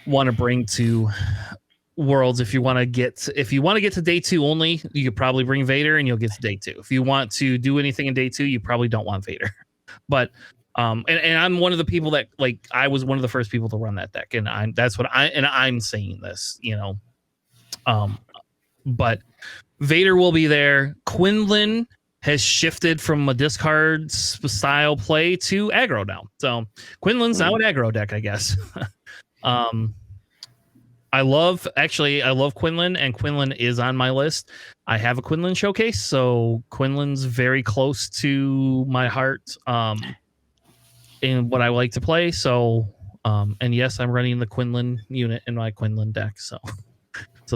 want to bring to Worlds. If you want to get to day 2 only, you could probably bring Vader and you'll get to day 2. If you want to do anything in day 2, you probably don't want Vader. But and I'm one of the people that, like, I was one of the first people to run that deck, and I'm saying this, you know. But Vader will be there. Quinlan has shifted from a discard style play to aggro now. So Quinlan's now an aggro deck, I guess. I love Quinlan, and Quinlan is on my list. I have a Quinlan showcase, so Quinlan's very close to my heart. in what I like to play. So, and yes, I'm running the Quinlan unit in my Quinlan deck. So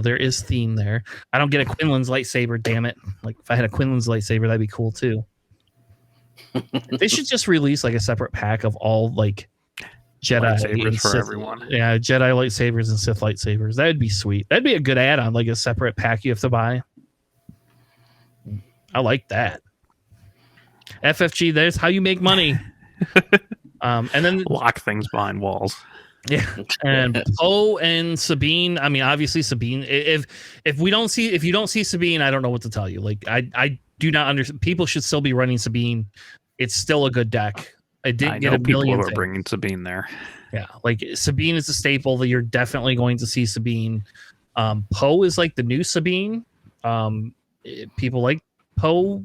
there is theme there. I don't get a Quinlan's lightsaber, damn it. Like if I had a Quinlan's lightsaber, that'd be cool too. They should just release like a separate pack of all like Jedi Lightsabers and for Sith, everyone. Yeah, Jedi lightsabers and Sith lightsabers. That'd be sweet. That'd be a good add-on, like a separate pack you have to buy. I like that. FFG, there's how you make money. And then Lock things behind walls. yeah, and Poe and Sabine. I mean, obviously Sabine. If you don't see Sabine, I don't know what to tell you. Like I do not understand. People should still be running Sabine. It's still a good deck. I didn't get a people million who are things. bringing Sabine there. Yeah, like Sabine is a staple that you're definitely going to see Sabine. Poe is like the new Sabine. People like Poe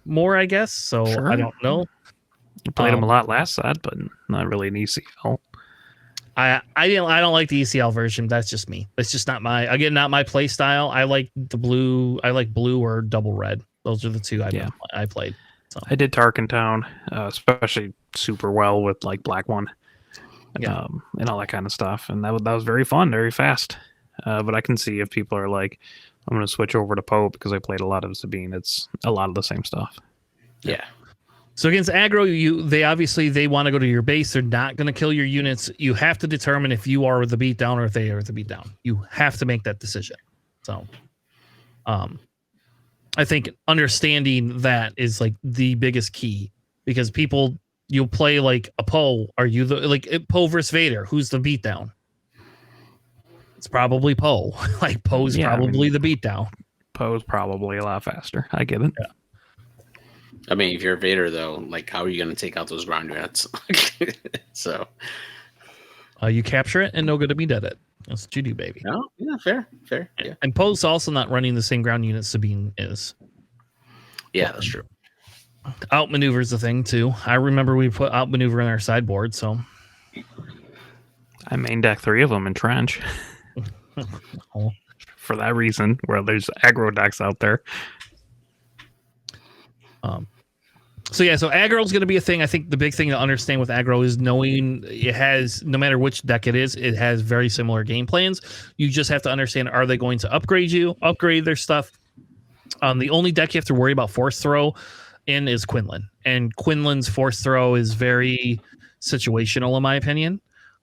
more, I guess. So Sure. I don't know. You played him a lot last set, but not really an ECL. I don't like the ECL version. That's just me. It's just not my play style. I like the blue. I like blue or double red. Those are the two I played. So. I did Tarkin Town, especially super well with like Black One, and all that kind of stuff. And that was very fun, very fast. But I can see if people are like, I'm going to switch over to Poe because I played a lot of Sabine. It's a lot of the same stuff. Yeah. So against aggro, they want to go to your base. They're not going to kill your units. You have to determine if you are the beatdown or if they are the beatdown. You have to make that decision. So, I think understanding that is like the biggest key, because you'll play like a Poe. Are you Poe versus Vader? Who's the beatdown? It's probably Poe. Like Poe's probably the beatdown. Poe's probably a lot faster. I get it. Yeah. I mean, if you're Vader, though, like, how are you going to take out those ground units? So, you capture it and no good to be dead it. That's what you do, baby. No, yeah, fair. Yeah, and Poe's also not running the same ground unit Sabine is. Yeah, that's true. Outmaneuver's the thing too. I remember we put outmaneuver in our sideboard, so I main deck 3 of them in trench. For that reason, where there's aggro decks out there. So aggro is going to be a thing. I think the big thing to understand with aggro is knowing it has, no matter which deck it is, it has very similar game plans. You just have to understand, are they going to upgrade their stuff? The only deck you have to worry about force throw in is Quinlan, and Quinlan's force throw is very situational in my opinion.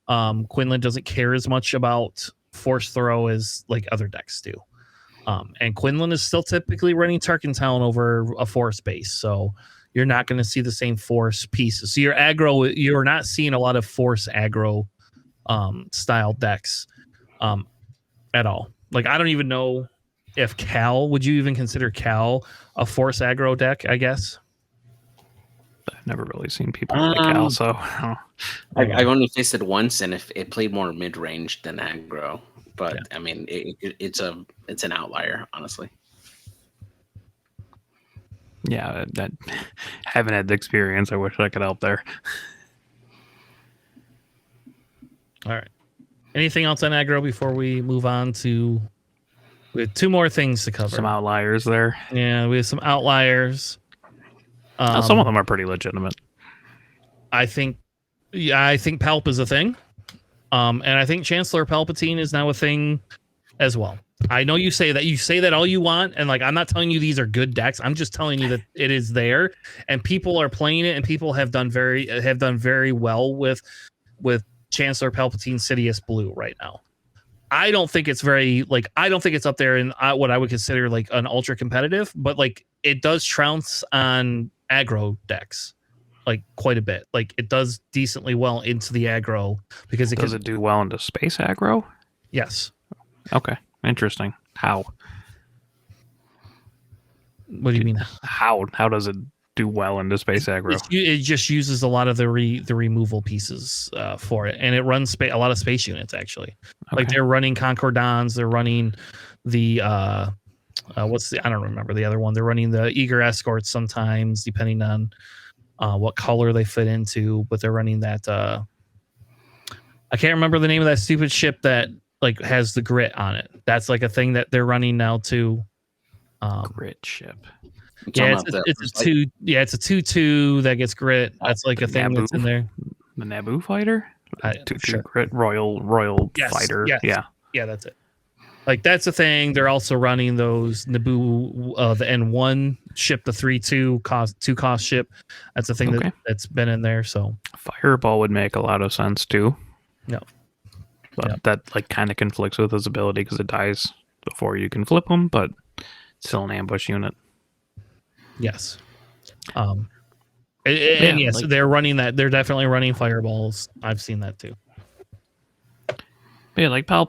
Quinlan doesn't care as much about force throw as like other decks do. And Quinlan is still typically running Tarkin Town over a force base, so you're not going to see the same force pieces. So your aggro, you're not seeing a lot of force aggro style decks at all. Like, I don't even know if Cal, would you even consider Cal a force aggro deck, I guess? I've never really seen people play Cal, so I've only faced it once, and if it played more mid range than aggro. But I mean, it's an outlier, honestly. Yeah, that haven't had the experience. I wish I could help there. All right. Anything else on aggro before we move on to? We have 2 more things to cover. Some outliers there. Yeah, we have some outliers. Some of them are pretty legitimate. I think Palp is a thing. And I think Chancellor Palpatine is now a thing as well. I know you say that all you want, and like, I'm not telling you these are good decks. I'm just telling you that it is there, and people are playing it, and people have done very well with Chancellor Palpatine Sidious Blue right now. I don't think it's up there in what I would consider like an ultra competitive, but like it does trounce on aggro decks like quite a bit. Like it does decently well into the aggro because does it do well into space aggro? Yes. Okay. Interesting. How? What do you mean? How does it do well into space aggro? It just uses a lot of the removal pieces for it, and it runs a lot of space units actually. Okay. Like they're running Concordons, they're running the I don't remember the other one. They're running the Eager Escorts sometimes, depending on what color they fit into, but they're running that. I can't remember the name of that stupid ship that like has the grit on it. That's like a thing that they're running now too. Grit ship. I'm talking about it's a first fight. 2. Yeah, it's a 2/2 that gets grit. Oh, That's like the a thing that's in Naboo? there. The Naboo fighter? Sure. Crit royal Yes, fighter. yes. Yeah. Yeah, that's it. Like that's a thing. They're also running those Naboo, the N1 ship, the 3/2 cost ship. That's a thing Okay. that's been in there. So Fireball would make a lot of sense too. No. But Yeah. that like kind of conflicts with his ability because it dies before you can flip him, but it's still an ambush unit. yes. Yeah, And yes, like- they're running that. They're definitely running fireballs. I've seen that too. But yeah, like Palp,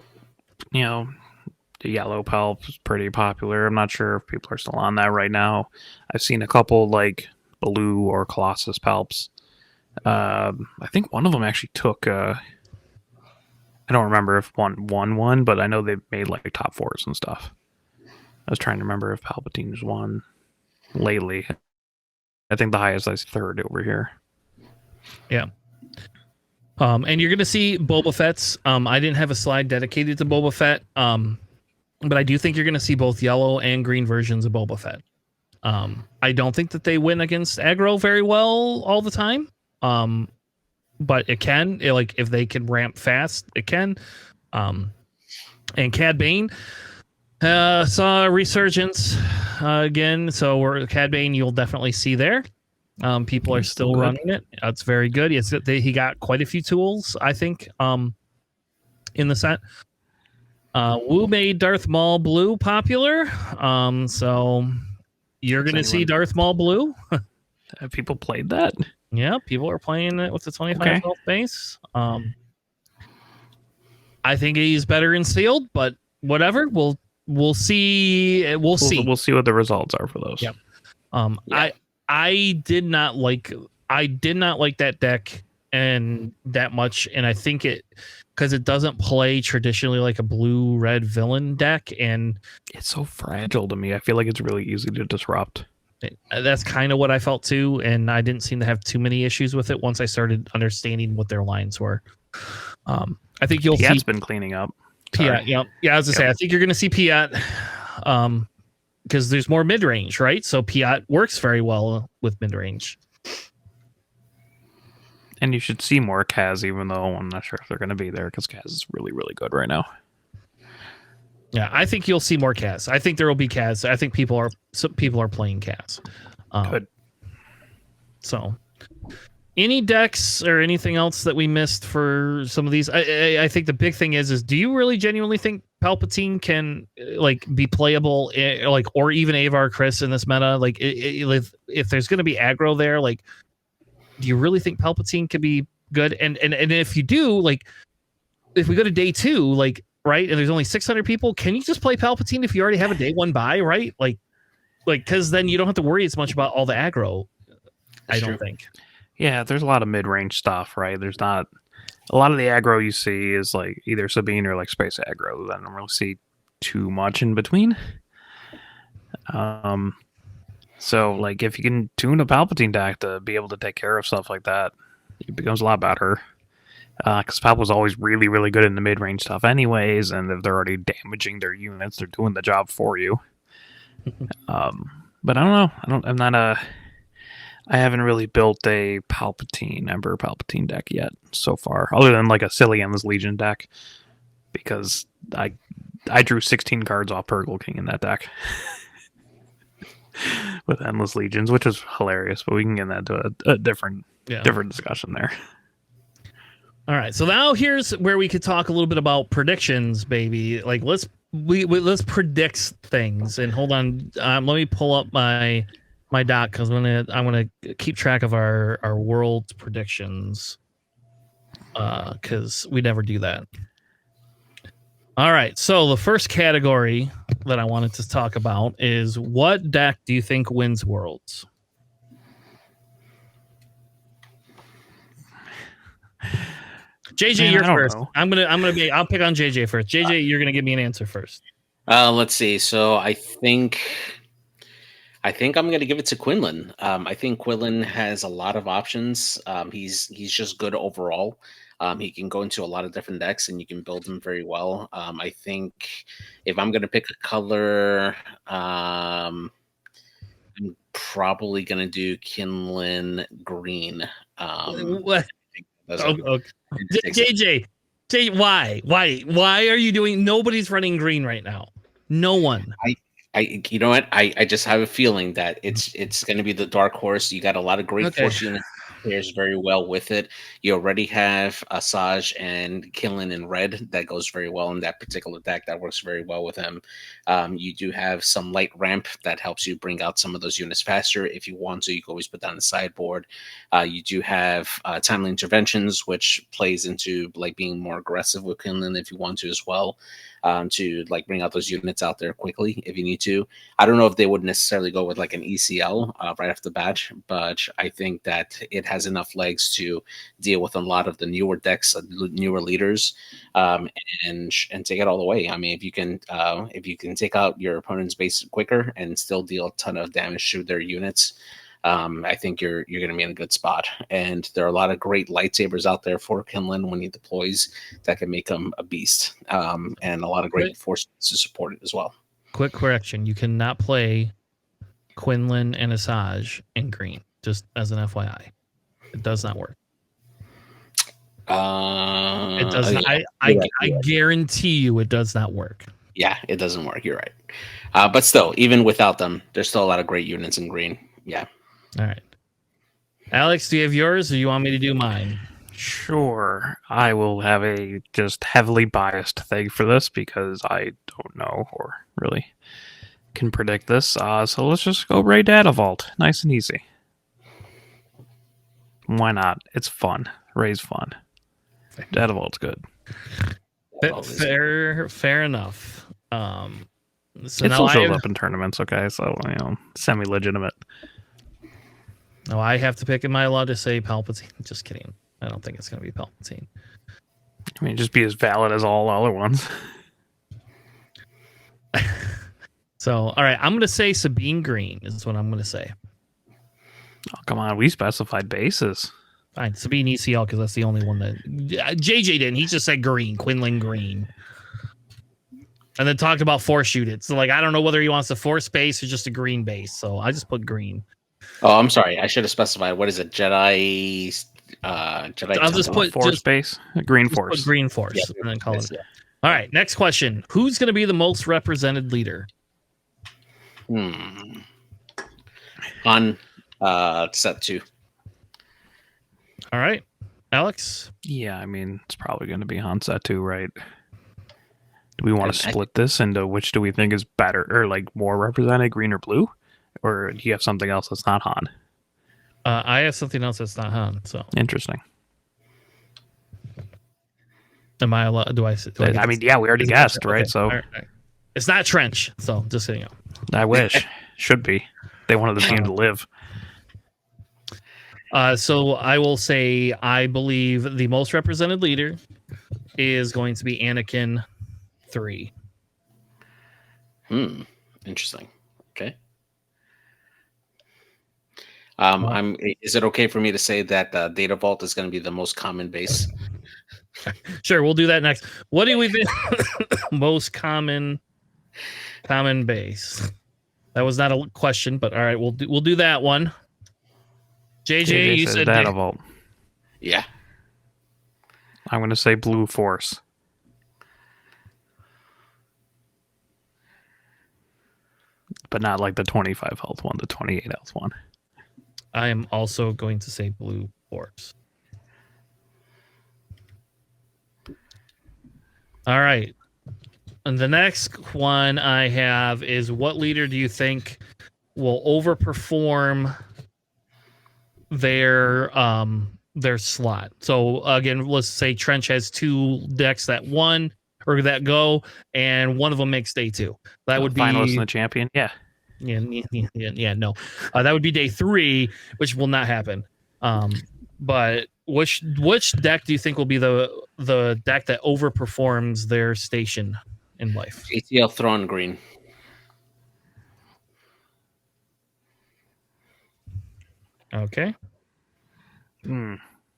you know, the yellow Palp is pretty popular. I'm not sure if people are still on that right now. I've seen a couple like blue or Colossus Palps. I think one of them actually took. I don't remember if one won, but I know they made like top fours and stuff. I was trying to remember if Palpatine's won lately. I think the highest is third over here. Yeah. And you're gonna see Boba Fett's. I didn't have a slide dedicated to Boba Fett. But I do think you're gonna see both yellow and green versions of Boba Fett. I don't think that they win against aggro very well all the time. But it can, like if they can ramp fast, it can. And Cad Bane saw a resurgence again. So we're Cad Bane, you'll definitely see there. People are still running it. That's very good. He got quite a few tools, I think, in the set. Wu made Darth Maul Blue popular. So you're going to see Darth Maul Blue. Have people played that? Yeah, people are playing it with the 25 health base. I think he's better in sealed, but whatever. We'll see. We'll see. We'll see what the results are for those. Yep. I did not like that deck and that much, and I think it because it doesn't play traditionally like a blue-red villain deck, and it's so fragile to me. I feel like it's really easy to disrupt. That's kind of what I felt too, and I didn't seem to have too many issues with it once I started understanding what their lines were. I think you'll Piat's see been cleaning up. Piat, yeah. I was gonna say I think you're gonna see Piat, because there's more mid range, right? So Piat works very well with mid range. And you should see more Kaz, even though I'm not sure if they're going to be there because Kaz is really, really good right now. Yeah, I think you'll see more Kaz. I think there will be Kaz. I think people are playing Kaz. Good. So, any decks or anything else that we missed for some of these? I think the big thing is do you really genuinely think Palpatine can like be playable, like, or even Avar Chris in this meta? Like, if there's going to be aggro there, like, do you really think Palpatine could be good? And if you do, like, if we go to day 2, like, right, and there's only 600 people, can you just play Palpatine if you already have a day 1 buy, right? Like, because then you don't have to worry as much about all the aggro. I don't think. Yeah, there's a lot of mid-range stuff, right? There's not a lot of the aggro you see is like either Sabine or like space aggro. I don't really see too much in between. So like if you can tune a Palpatine deck to be able to take care of stuff like that, it becomes a lot better. Because Palp was always really, really good in the mid-range stuff anyways, and if they're already damaging their units, they're doing the job for you. But I don't know. I haven't really built a Emperor Palpatine deck yet so far, other than like a silly Endless Legion deck, because I drew 16 cards off Purgle King in that deck. With Endless Legions, which is hilarious, but we can get into a different discussion there. All right, so now here's where we could talk a little bit about predictions, baby. Like let's predict things. And hold on, let me pull up my doc because I'm gonna keep track of our world predictions, because we never do that. All right, so the first category that I wanted to talk about is what deck do you think wins Worlds? JJ, you're first. Know. I'll pick on JJ first. JJ, you're gonna give me an answer first. Let's see. So I think I'm gonna give it to Quinlan. I think Quinlan has a lot of options. He's just good overall. He can go into a lot of different decks, and you can build him very well. I think if I'm going to pick a color, I'm probably gonna do Kinlan green. What? That's Oh, okay. JJ, why are you doing? Nobody's running green right now. No one. you know what? I just have a feeling that it's going to be the dark horse. You got a lot of great Okay. force units. Pairs very well with it. You already have Asajj and Killen in red. That goes very well in that particular deck. That works very well with him. You do have some light ramp that helps you bring out some of those units faster. If you want to, you can always put that on the sideboard. You do have timely interventions, which plays into like being more aggressive with Kinlan if you want to as well. To like bring out those units out there quickly if you need to. I don't know if they would necessarily go with like an ECL right off the bat, but I think that it has enough legs to deal with a lot of the newer decks, newer leaders, and take it all the way. I mean, if you can take out your opponent's base quicker and still deal a ton of damage to their units, I think you're going to be in a good spot. And there are a lot of great lightsabers out there for Kinlan when he deploys that can make him a beast, and a lot of great forces to support it as well. Quick correction: you cannot play Quinlan and Asajj in green. Just as an FYI, it does not work. It does not. I guarantee you, it does not work. Yeah, it doesn't work. You're right. But still, even without them, there's still a lot of great units in green. Yeah. All right. Alex, do you have yours or you want me to do mine? Sure. I will have a just heavily biased thing for this because I don't know or really can predict this. So let's just go Ray Data Vault. Nice and easy. Why not? It's fun. Ray's fun. Data Vault's good. Fair enough. So it still shows up in tournaments, okay? So, semi-legitimate. No, I have to pick. Am I allowed to say Palpatine? Just kidding. I don't think it's going to be Palpatine. I mean, just be as valid as all other ones. So, all right. I'm going to say Sabine Green is what I'm going to say. Oh, come on. We specified bases. Fine. Sabine ECL because that's the only one that... JJ didn't. He just said green. Quinlan green. And then talked about force units. So, like, I don't know whether he wants a force base or just a green base. So I just put green. Oh, I'm sorry. I should have specified. What is it? Jedi. I'll just put force base. Green force. Put green force. Yeah, and then call it. Yeah. All right. Next question. Who's going to be the most represented leader? On set 2. All right. Alex? Yeah, I mean, it's probably going to be Han Setu, right? Do we want to split this into which do we think is better or like more represented, green or blue? Or do you have something else that's not Han? I have something else that's not Han. So interesting. Am I allowed? I mean, yeah, we already guessed, right? Okay. So all right. It's not Trench. So just so you know. I wish. Should be. They wanted the team to live. So I will say I believe the most represented leader is going to be Anakin 3. Interesting. Okay. Is it okay for me to say that Data Vault is going to be the most common base? Sure, we'll do that next. What do we think? Most common base? That was not a question, but all right, we'll do that one. JJ, you said Data Vault. Yeah. I'm going to say Blue Force. But not like the 25 health one, the 28 health one. I am also going to say Blue Force. All right. And the next one I have is what leader do you think will overperform their slot? So again, let's say Trench has 2 decks that won or that go, and one of them makes day 2. That would be finalist and the champion. Yeah. No. That would be day 3, which will not happen. But which deck do you think will be the deck that overperforms their station in life? ATL Thrawn green. Okay.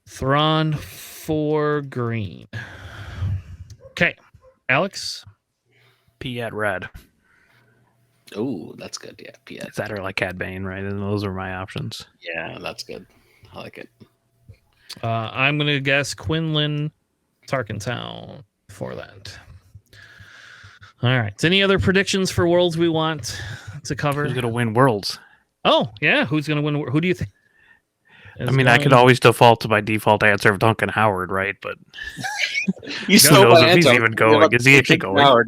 Thrawn for green. Okay. Alex? P at red. Oh, that's good. Yeah, PS. That or like Cad Bane, right? And those are my options. Yeah, that's good. I like it. I'm gonna guess Quinlan Tarkentown for that. All right. Any other predictions for worlds we want to cover? Who's gonna win Worlds? Oh yeah, who's gonna win? Who do you think? I could always default to my default answer of Duncan Howard, right? But You who knows if he's even going? Is he actually going? Howard,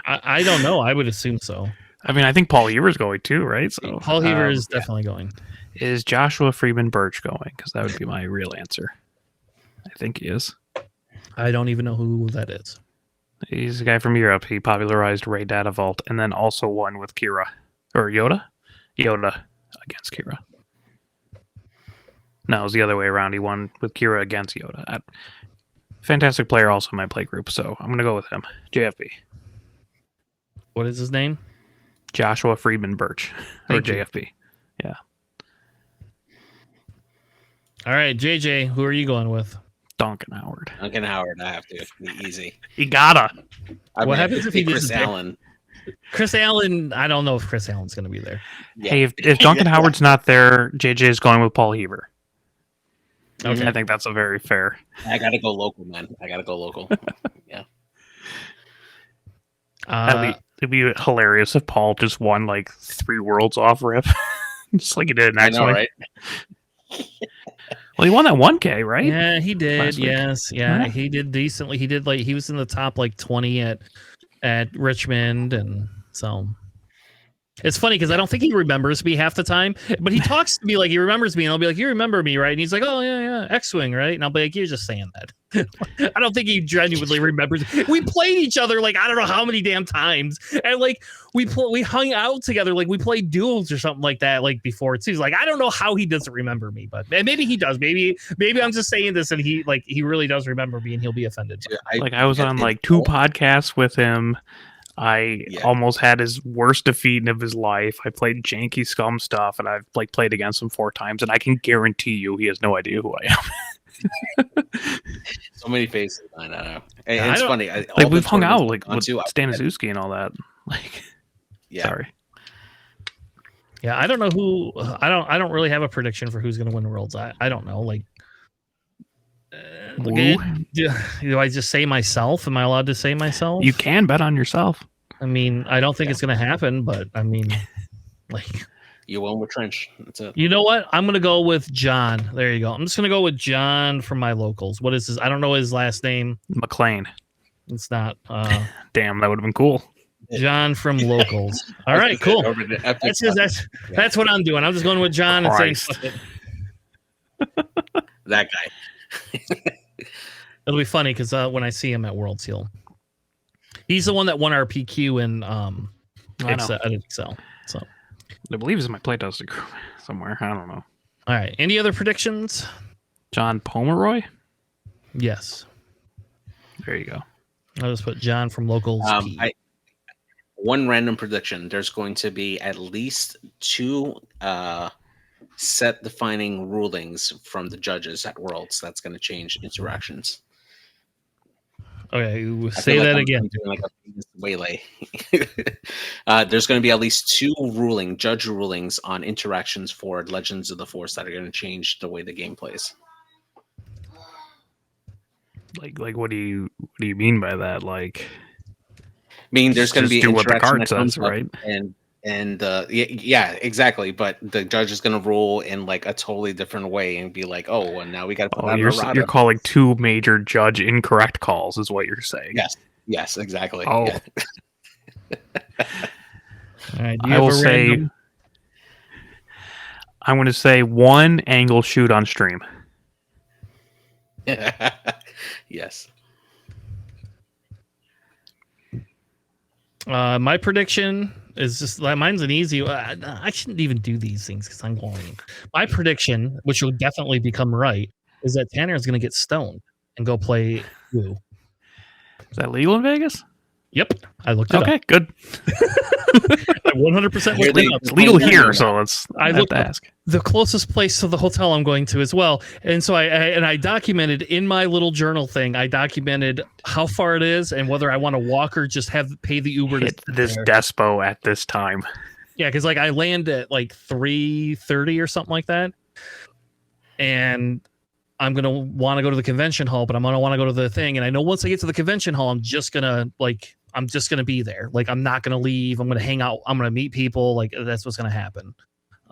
I don't know. I would assume so. I mean, I think Paul Heaver's going too, right? So Paul Heaver is definitely going. Is Joshua Freeman Birch going? Because that would be my real answer. I think he is. I don't even know who that is. He's a guy from Europe. He popularized Ray Data Vault and then also won with Kira. Or Yoda? Yoda against Kira. No, it was the other way around. He won with Kira against Yoda. Fantastic player also in my play group, so I'm going to go with him. JFB. What is his name? Joshua Friedman Birch. Or JFB. Yeah. All right, JJ, who are you going with? Duncan Howard. Duncan Howard, I have to. Be easy. You gotta. What happens if he Chris Allen? Chris Allen, I don't know if Chris Allen's going to be there. Yeah. Hey, if Duncan Howard's not there, JJ is going with Paul Heaver. Okay. I think that's a very fair. I got to go local, man. I got to go local. Yeah. It'd be hilarious if Paul just won like 3 worlds off rip. Just like he did in I know, X-Wing. right? Well, he won that 1K, right? Yeah, he did. Last week. Yes. Yeah, Huh? he did decently. He did he was in the top 20 at Richmond, and so it's funny because I don't think he remembers me half the time, but he talks to me like he remembers me, and I'll be like, "You remember me, right?" And he's like, "Oh yeah, X-Wing, right?" And I'll be like, "You're just saying that." I don't think he genuinely remembers. We played each other I don't know how many damn times, and we hung out together, we played duels or something like that before too. He's I don't know how he doesn't remember me, but maybe he does. Maybe I'm just saying this, and he he really does remember me, and he'll be offended. I was on 2 podcasts with him. I almost had his worst defeat of his life. I played janky scum stuff, and I've played against him 4 times, and I can guarantee you he has no idea who I am. So many faces. I know. And it's funny. We've hung out with Staniszewski and all that. Yeah. Sorry. Yeah, I don't know who. I don't really have a prediction for who's going to win Worlds. I don't know. Do I just say myself? Am I allowed to say myself? You can bet on yourself. I mean, I don't think it's going to happen, but I mean, you won with Trench. That's it. You know what? I'm going to go with John. There you go. I'm just going to go with John from my locals. What is his? I don't know his last name. McLean. It's not. Damn, that would have been cool. John from locals. All right, cool. That's what I'm doing. I'm just going with John and saying fuck it. That guy. It'll be funny because when I see him at Worlds, he's the one that won our PQ in Excel. So I believe he's in my playtest group somewhere. I don't know. All right. Any other predictions? John Pomeroy? Yes. There you go. I'll just put John from locals. One random prediction. There's going to be at least 2 set defining rulings from the judges at Worlds that's going to change interactions. Okay, say that again. Doing a waylay. There's going to be at least 2 judge rulings on interactions for Legends of the Force that are going to change the way the game plays. What do you mean by that? I mean, there's going to be do what the interaction card says, right? And yeah, exactly. But the judge is going to rule in a totally different way and be like, oh, well, now we got to put you're calling 2 major judge incorrect calls, is what you're saying. Yes, exactly. Oh, yeah. All right. I will say, I'm going to say 1 angle shoot on stream. Yes. My prediction is just mine's an easy. I shouldn't even do these things because I'm boring. My prediction, which will definitely become right, is that Tanner is going to get stoned and go play Woo. Is that legal in Vegas? Yep, I looked it up. Okay, good. I 100% Here looked they- it up. It's legal Yeah. here, so let's. I I have looked to up ask. the closest place to the hotel I'm going to as well. And so I documented in my little journal thing, I documented how far it is and whether I want to walk or just pay the Uber to Hit sit this there. despo at this time. Yeah, because like I land at like 3:30 or something like that. And I'm gonna want to go to the convention hall, but I'm gonna want to go to the thing. And I know once I get to the convention hall, I'm just gonna be there. Like I'm not gonna leave. I'm gonna hang out. I'm gonna meet people. Like that's what's gonna happen.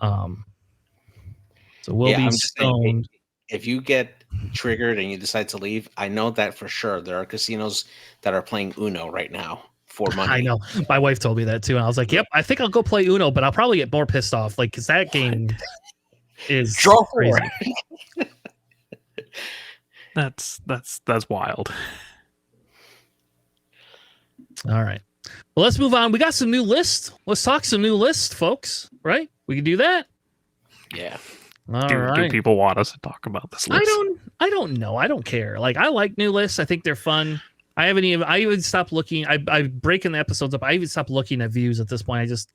So we'll be I'm just saying, stoned. if you get triggered and you decide to leave, I know that for sure. There are casinos that are playing Uno right now for money. I know. My wife told me that too, and I was like, "Yep, I think I'll go play Uno, but I'll probably get more pissed off, like because that game is Draw crazy." four. That's wild. All right. Well, let's move on. We got some new lists. Let's talk some new lists, folks. Right? We can do that. Yeah. All Do right. people want us to talk about this list? I don't know. I don't care. Like I like new lists. I think they're fun. I even stopped looking. I breaking the episodes up. I even stopped looking at views at this point. I just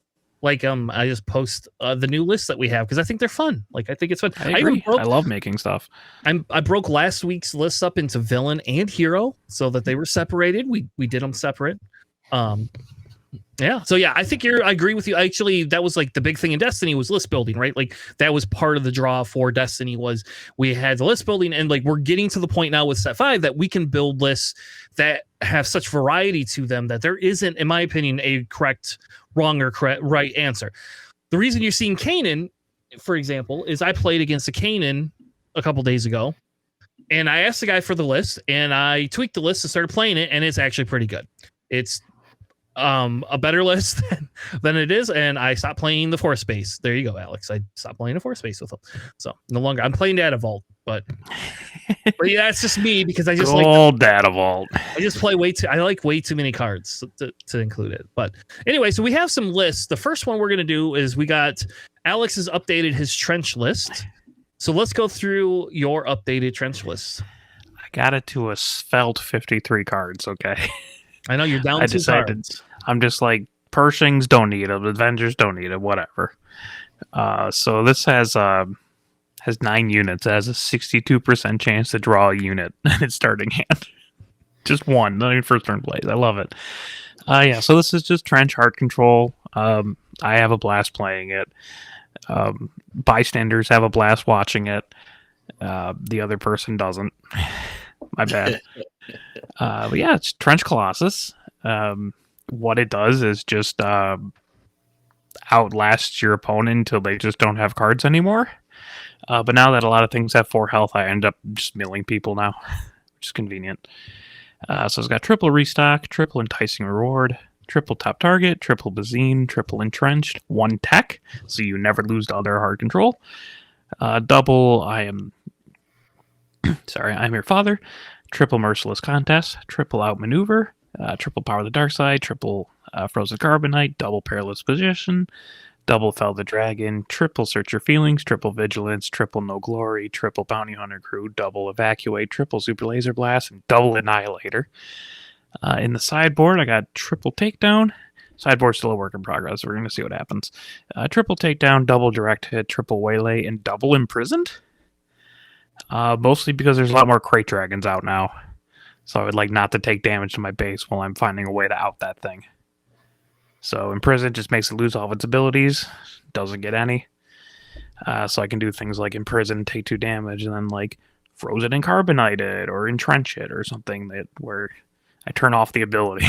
post the new lists that we have because I think they're fun. Like I think it's fun. I agree. I love making stuff. I broke last week's list up into villain and hero so that they were separated. We did them separate. Yeah. So yeah, I agree with you. Actually, that was like the big thing in Destiny was list building, right? Like that was part of the draw for Destiny was we had the list building, and like we're getting to the point now with Set 5 that we can build lists that have such variety to them that there isn't, in my opinion, a wrong or right answer. The reason you're seeing Kanan, for example, is I played against a Kanan a couple days ago, and I asked the guy for the list, and I tweaked the list and started playing it, and it's actually pretty good. It's a better list than it is, and I stopped playing the Force Space. There you go, Alex. I stopped playing the Force Space with them, so no longer. I'm playing Data Vault, but yeah, it's just me because I just like Data Vault. I just play I like way too many cards to include it. But anyway, so we have some lists. The first one we're gonna do is we got Alex has updated his trench list. So let's go through your updated trench list. I got it to a svelte 53 cards. Okay. I know you're down to cards. I'm just like Pershings don't need it, Avengers don't need it, whatever. So this has 9 units. It has a 62% chance to draw a unit in its starting hand. Just one, not even first turn plays. I love it. Yeah. So this is just trench heart control. I have a blast playing it. Bystanders have a blast watching it. The other person doesn't. My bad. But yeah, it's Trench Colossus. What it does is just outlast your opponent until they just don't have cards anymore. But now that a lot of things have 4 health, I end up just milling people now, which is convenient. So it's got triple restock, triple enticing reward, triple top target, triple Bazine, triple entrenched, 1 tech, so you never lose to other hard control. Double, I'm your father. Triple merciless contest, triple outmaneuver, triple power of the dark side, triple frozen carbonite, double perilous position, double fell the dragon, triple search your feelings, triple vigilance, triple no glory, triple bounty hunter crew, double evacuate, triple super laser blast, and double annihilator. In the sideboard, I got triple takedown. Sideboard's still a work in progress. We're going to see what happens. Triple takedown, double direct hit, triple waylay, and double imprisoned. Mostly because there's a lot more crate dragons out now. So I would like not to take damage to my base while I'm finding a way to out that thing. So Imprison just makes it lose all of its abilities. Doesn't get any. So I can do things like Imprison, take 2 damage, and then like froze it and carbonite it or entrench it or something where I turn off the ability.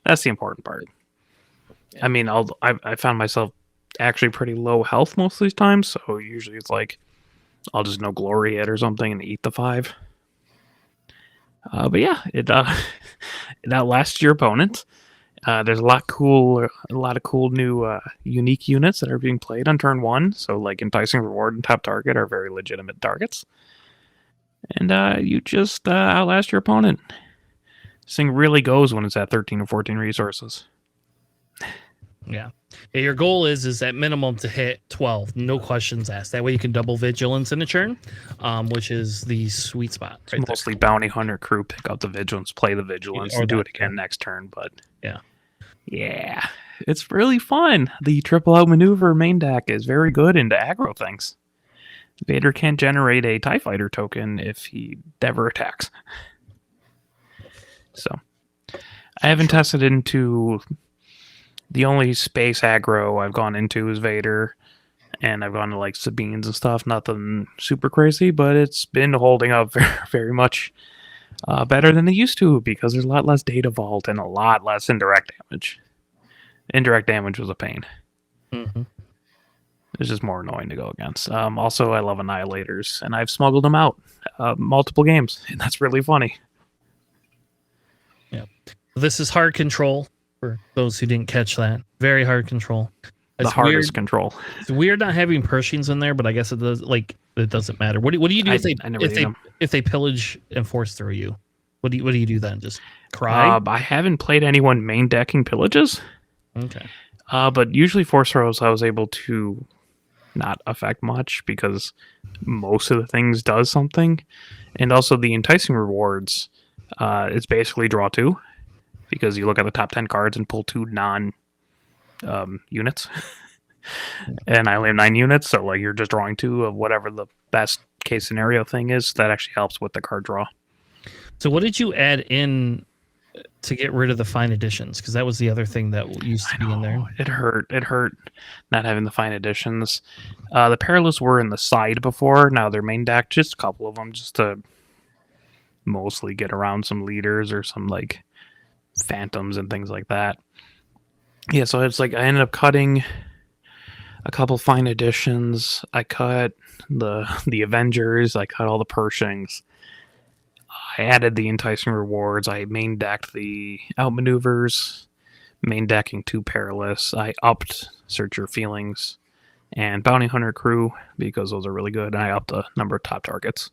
That's the important part. I mean, I found myself actually pretty low health most of these times, so usually it's like I'll just no glory it or something and eat the 5. But yeah, it outlasts your opponent. There's a lot of cool new unique units that are being played on turn 1. So like enticing reward and top target are very legitimate targets, and you just outlast your opponent. This thing really goes when it's at 13 or 14 resources. Yeah. Your goal is at minimum to hit 12, no questions asked. That way you can double vigilance in a turn, which is the sweet spot. Right, it's mostly bounty hunter crew pick up the vigilance, play the vigilance, and do it again next turn. But yeah, Yeah, it's really fun. The triple outmaneuver main deck is very good into aggro things. Vader can't generate a TIE Fighter token if he never attacks. So, I haven't tested into... The only space aggro I've gone into is Vader, and I've gone to like Sabines and stuff. Nothing super crazy, but it's been holding up very, very much better than it used to because there's a lot less data vault and a lot less indirect damage. Indirect damage was a pain. Mm-hmm. It's just more annoying to go against. Also, I love Annihilators, and I've smuggled them out multiple games, and that's really funny. Yeah, this is hard control. For those who didn't catch that, very hard control. The hardest control. It's weird not having Pershings in there, but I guess it does. Like it doesn't matter. What do you do if they pillage and force through you? What do you do then? Just cry? I haven't played anyone main decking pillages. Okay. But usually force throws I was able to not affect much because most of the things does something, and also the enticing rewards. It's basically draw 2. Because you look at the top 10 cards and pull 2 units. And I only have 9 units, so like you're just drawing 2 of whatever the best case scenario thing is. That actually helps with the card draw. So what did you add in to get rid of the fine editions? Because that was the other thing that used to be in there. It hurt not having the fine editions. The Perilous were in the side before. Now they're main deck, just a couple of them, just to mostly get around some leaders or some like phantoms and things like that. Yeah, so it's like I ended up cutting a couple fine editions. I cut the Avengers. I cut all the Pershings. I added the enticing rewards. I main decked the outmaneuvers, main decking 2 Perilous. I upped Search Your Feelings and Bounty Hunter Crew because those are really good. And I upped the number of top targets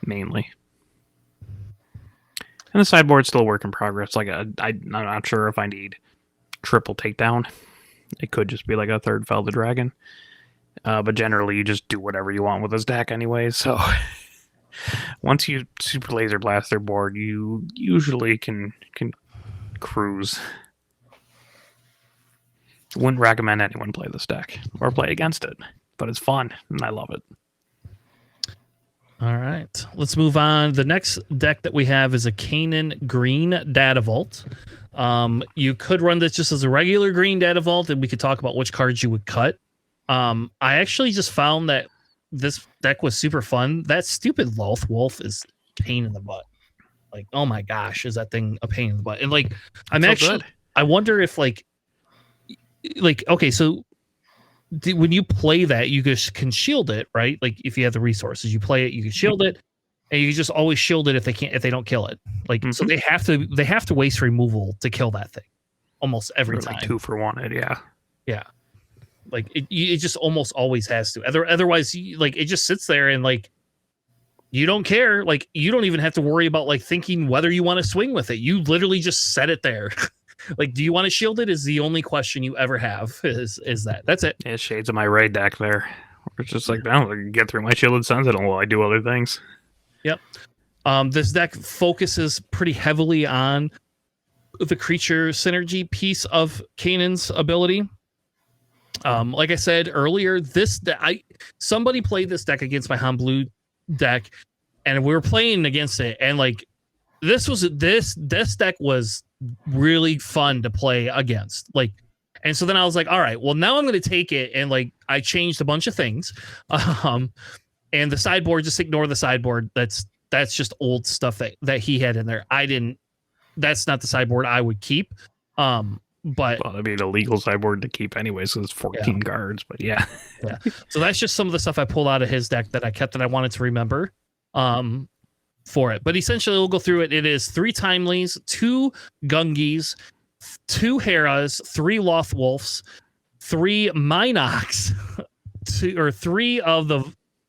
mainly. And the sideboard's still a work in progress. Like I'm not sure if I need triple takedown. It could just be like a third Fell the Dragon. But generally, you just do whatever you want with this deck anyway. So once you super laser blast their board, you usually can cruise. Wouldn't recommend anyone play this deck or play against it, but it's fun and I love it. All right, let's move on. The next deck that we have is a Kanan Green Data Vault. You could run this just as a regular green Data Vault, and we could talk about which cards you would cut. I actually just found that this deck was super fun. That stupid Loth Wolf is a pain in the butt. Like, oh my gosh, is that thing a pain in the butt? And like, I wonder if like, okay, so when you play that, you just can shield it, right? Like if you have the resources, you play it, you can shield it, and you just always shield it if they don't kill it. Like so they have to waste removal to kill that thing almost every time. Like 2 for 1, yeah. Like it just almost always has to. Otherwise, like it just sits there and like you don't care. Like you don't even have to worry about like thinking whether you want to swing with it. You literally just set it there. Like, do you want to shield it? Is the only question you ever have. Is that? That's it. Yeah, shades of my raid deck there. It's just like, I can get through my Shielded Sentinel while I do other things. Yep. This deck focuses pretty heavily on the creature synergy piece of Kanan's ability. Like I said earlier, somebody played this deck against my Han Blue deck, and we were playing against it, and like this deck was really fun to play against. Like, and so then I was like, all right, well now I'm going to take it, and like I changed a bunch of things. And the sideboard, just ignore the sideboard. That's just old stuff that he had in there. That's not the sideboard I would keep. But that'd be an illegal sideboard to keep anyway, so it's 14 cards. But yeah. So that's just some of the stuff I pulled out of his deck that I kept that I wanted to remember for it. But essentially, we'll go through it. It is 3 Timelies, 2 Gungis, 2 Heras, 3 Loth Wolves, 3 Minox, 3 of the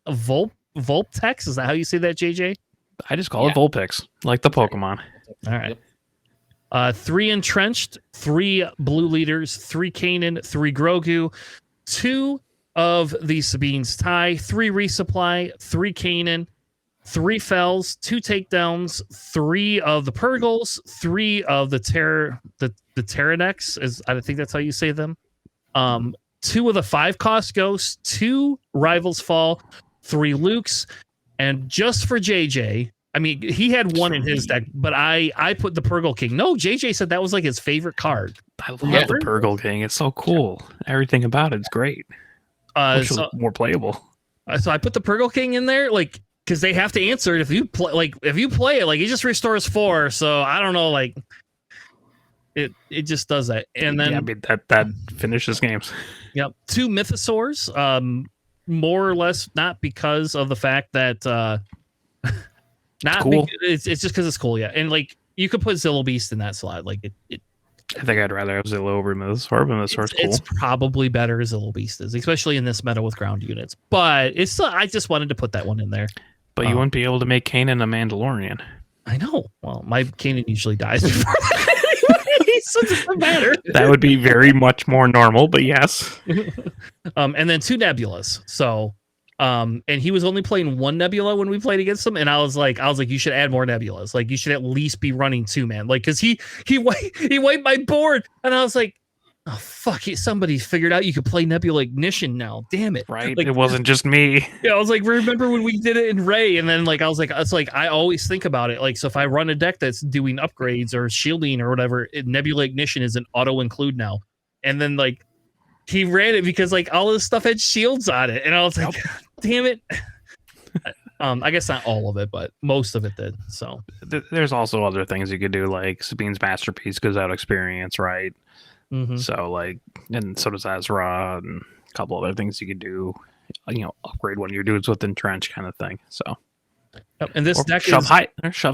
Vulptex. Is that how you say that, JJ? I just call it Vulpix, like the Pokemon. All right. 3 Entrenched, 3 Blue Leaders, 3 Kanan, 3 Grogu, 2 of the Sabine's Tie, 3 Resupply, 3 Kanan, 3 fells, 2 takedowns, 3 of the Purgles, 3 of the Pterodex, is I think that's how you say them. 2 of the 5 cost ghosts, 2 rivals fall, 3 Lukes, and just for JJ, I mean, he had 1 in his deck, but I put the Purgle King. No, JJ said that was like his favorite card. I love the Purgle King. It's so cool. Everything about it's great. So more playable. So I put the Purgle King in there, like, because they have to answer it if you play. Like, if you play it, like, it just restores 4. So I don't know, like, it just does that, and then I mean, that finishes games. Yep, 2 Mythosaurs, more or less not because of the fact that not cool. It's just because it's cool, yeah. And like you could put Zillow Beast in that slot, like it. I think I'd rather have Zillow over Mythosaur, but Mythosaur's cool. It's probably better as Zillow Beast is, especially in this meta with ground units. But it's still, I just wanted to put that one in there. But you wouldn't be able to make Kanan a Mandalorian. I know. Well, my Kanan usually dies before that. So it doesn't matter. That would be very much more normal, but yes. And then 2 Nebulas. So, and he was only playing 1 Nebula when we played against him, and I was like, you should add more Nebulas. Like, you should at least be running 2, man. Like, because he wiped my board, and I was like, oh fuck! Somebody figured out you could play Nebula Ignition now. Damn it! Right? Like, it wasn't just me. Yeah, I was like, remember when we did it in Ray? And then like I was like, it's like I always think about it. Like, so if I run a deck that's doing upgrades or shielding or whatever, Nebula Ignition is an auto include now. And then like he ran it because like all this stuff had shields on it, and I was like, damn it. I guess not all of it, but most of it did. So there's also other things you could do, like Sabine's Masterpiece goes out experience, right? Mm-hmm. So like, and so does Azra, and a couple other things you could do, upgrade one of your dudes with Entrench kind of thing. So, and this deck shove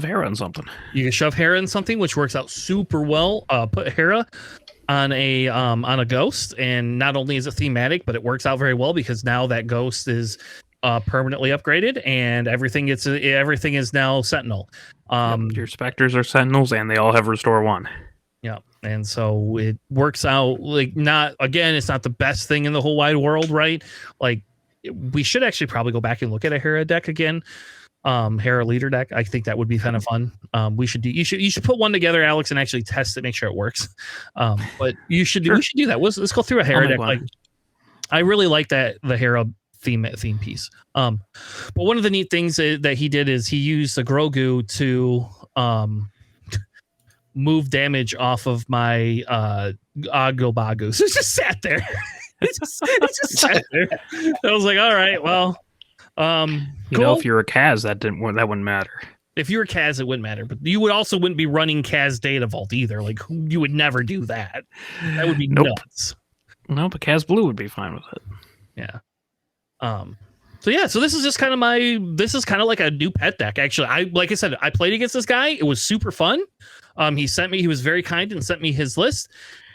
Hera in something. You can shove Hera in something, which works out super well. Put Hera on a ghost, and not only is it thematic, but it works out very well because now that ghost is permanently upgraded, and everything is now Sentinel. Your Spectres are Sentinels, and they all have Restore 1. Yeah, and so it works out like it's not the best thing in the whole wide world, right? Like we should actually probably go back and look at a Hera deck again, Hera leader deck. I think that would be kind of fun. We should put one together, Alex, and actually test it, make sure it works. But we should do that. Let's go through a Hera deck. Like I really like the Hera theme piece. But one of the neat things that he did is he used the Grogu to move damage off of my Agobagu. So it just sat there. it just sat there. I was like, all right, well, cool. If you're a Kaz, that wouldn't matter. If you were Kaz, it wouldn't matter. But you wouldn't be running Kaz Data Vault either. Like you would never do that. That would be nuts. No, but Kaz Blue would be fine with it. Yeah. So this is just kind of like a new pet deck. Actually, like I said, I played against this guy. It was super fun. He was very kind and sent me his list,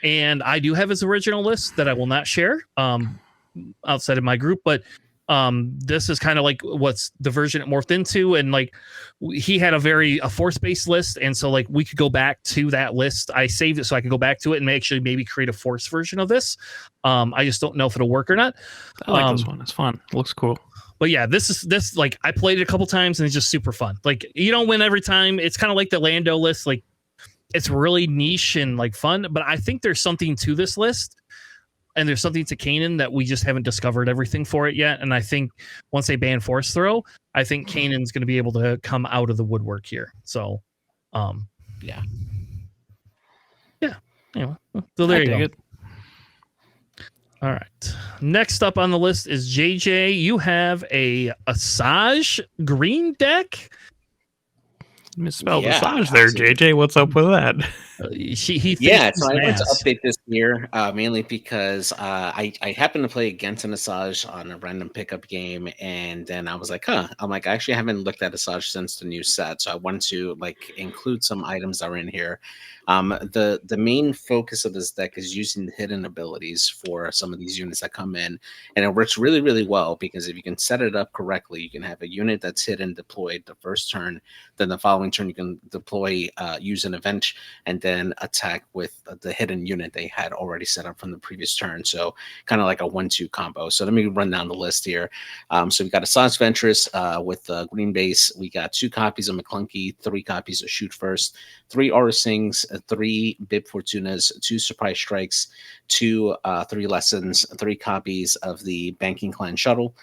and I do have his original list that I will not share outside of my group, but this is kind of like what's the version it morphed into, and like he had a force-based list, and so like we could go back to that list. I saved it so I could go back to it and maybe create a force version of this. I just don't know if it'll work or not. I like this one. It's fun. It looks cool. But yeah, this like I played it a couple times and it's just super fun. Like you don't win every time. It's kind of like the Lando list. Like it's really niche and like fun, but I think there's something to this list, and there's something to Kanan that we just haven't discovered everything for it yet. And I think once they ban Force Throw, I think Kanan's going to be able to come out of the woodwork here. So, yeah. Anyway, so there you go. All right. Next up on the list is JJ. You have a Asajj green deck. Misspelled Asajj there, JJ. What's up with that? So I wanted to update this here mainly because I happened to play against an Asajj on a random pickup game, and then I was like, I actually haven't looked at Asajj since the new set, so I wanted to like include some items that are in here. The main focus of this deck is using the hidden abilities for some of these units that come in, and it works really, really well because if you can set it up correctly, you can have a unit that's hidden deployed the first turn, then the following turn you can deploy use an event, and then then attack with the hidden unit they had already set up from the previous turn. So kind of like a 1-2 combo. So let me run down the list here. So we got a Science Ventress with green base. We got 2 copies of McClunky, 3 copies of Shoot First, 3 Aura Sings, 3 Bib Fortunas, 2 Surprise Strikes, 2 3 Lessons, 3 copies of the Banking Clan Shuttle,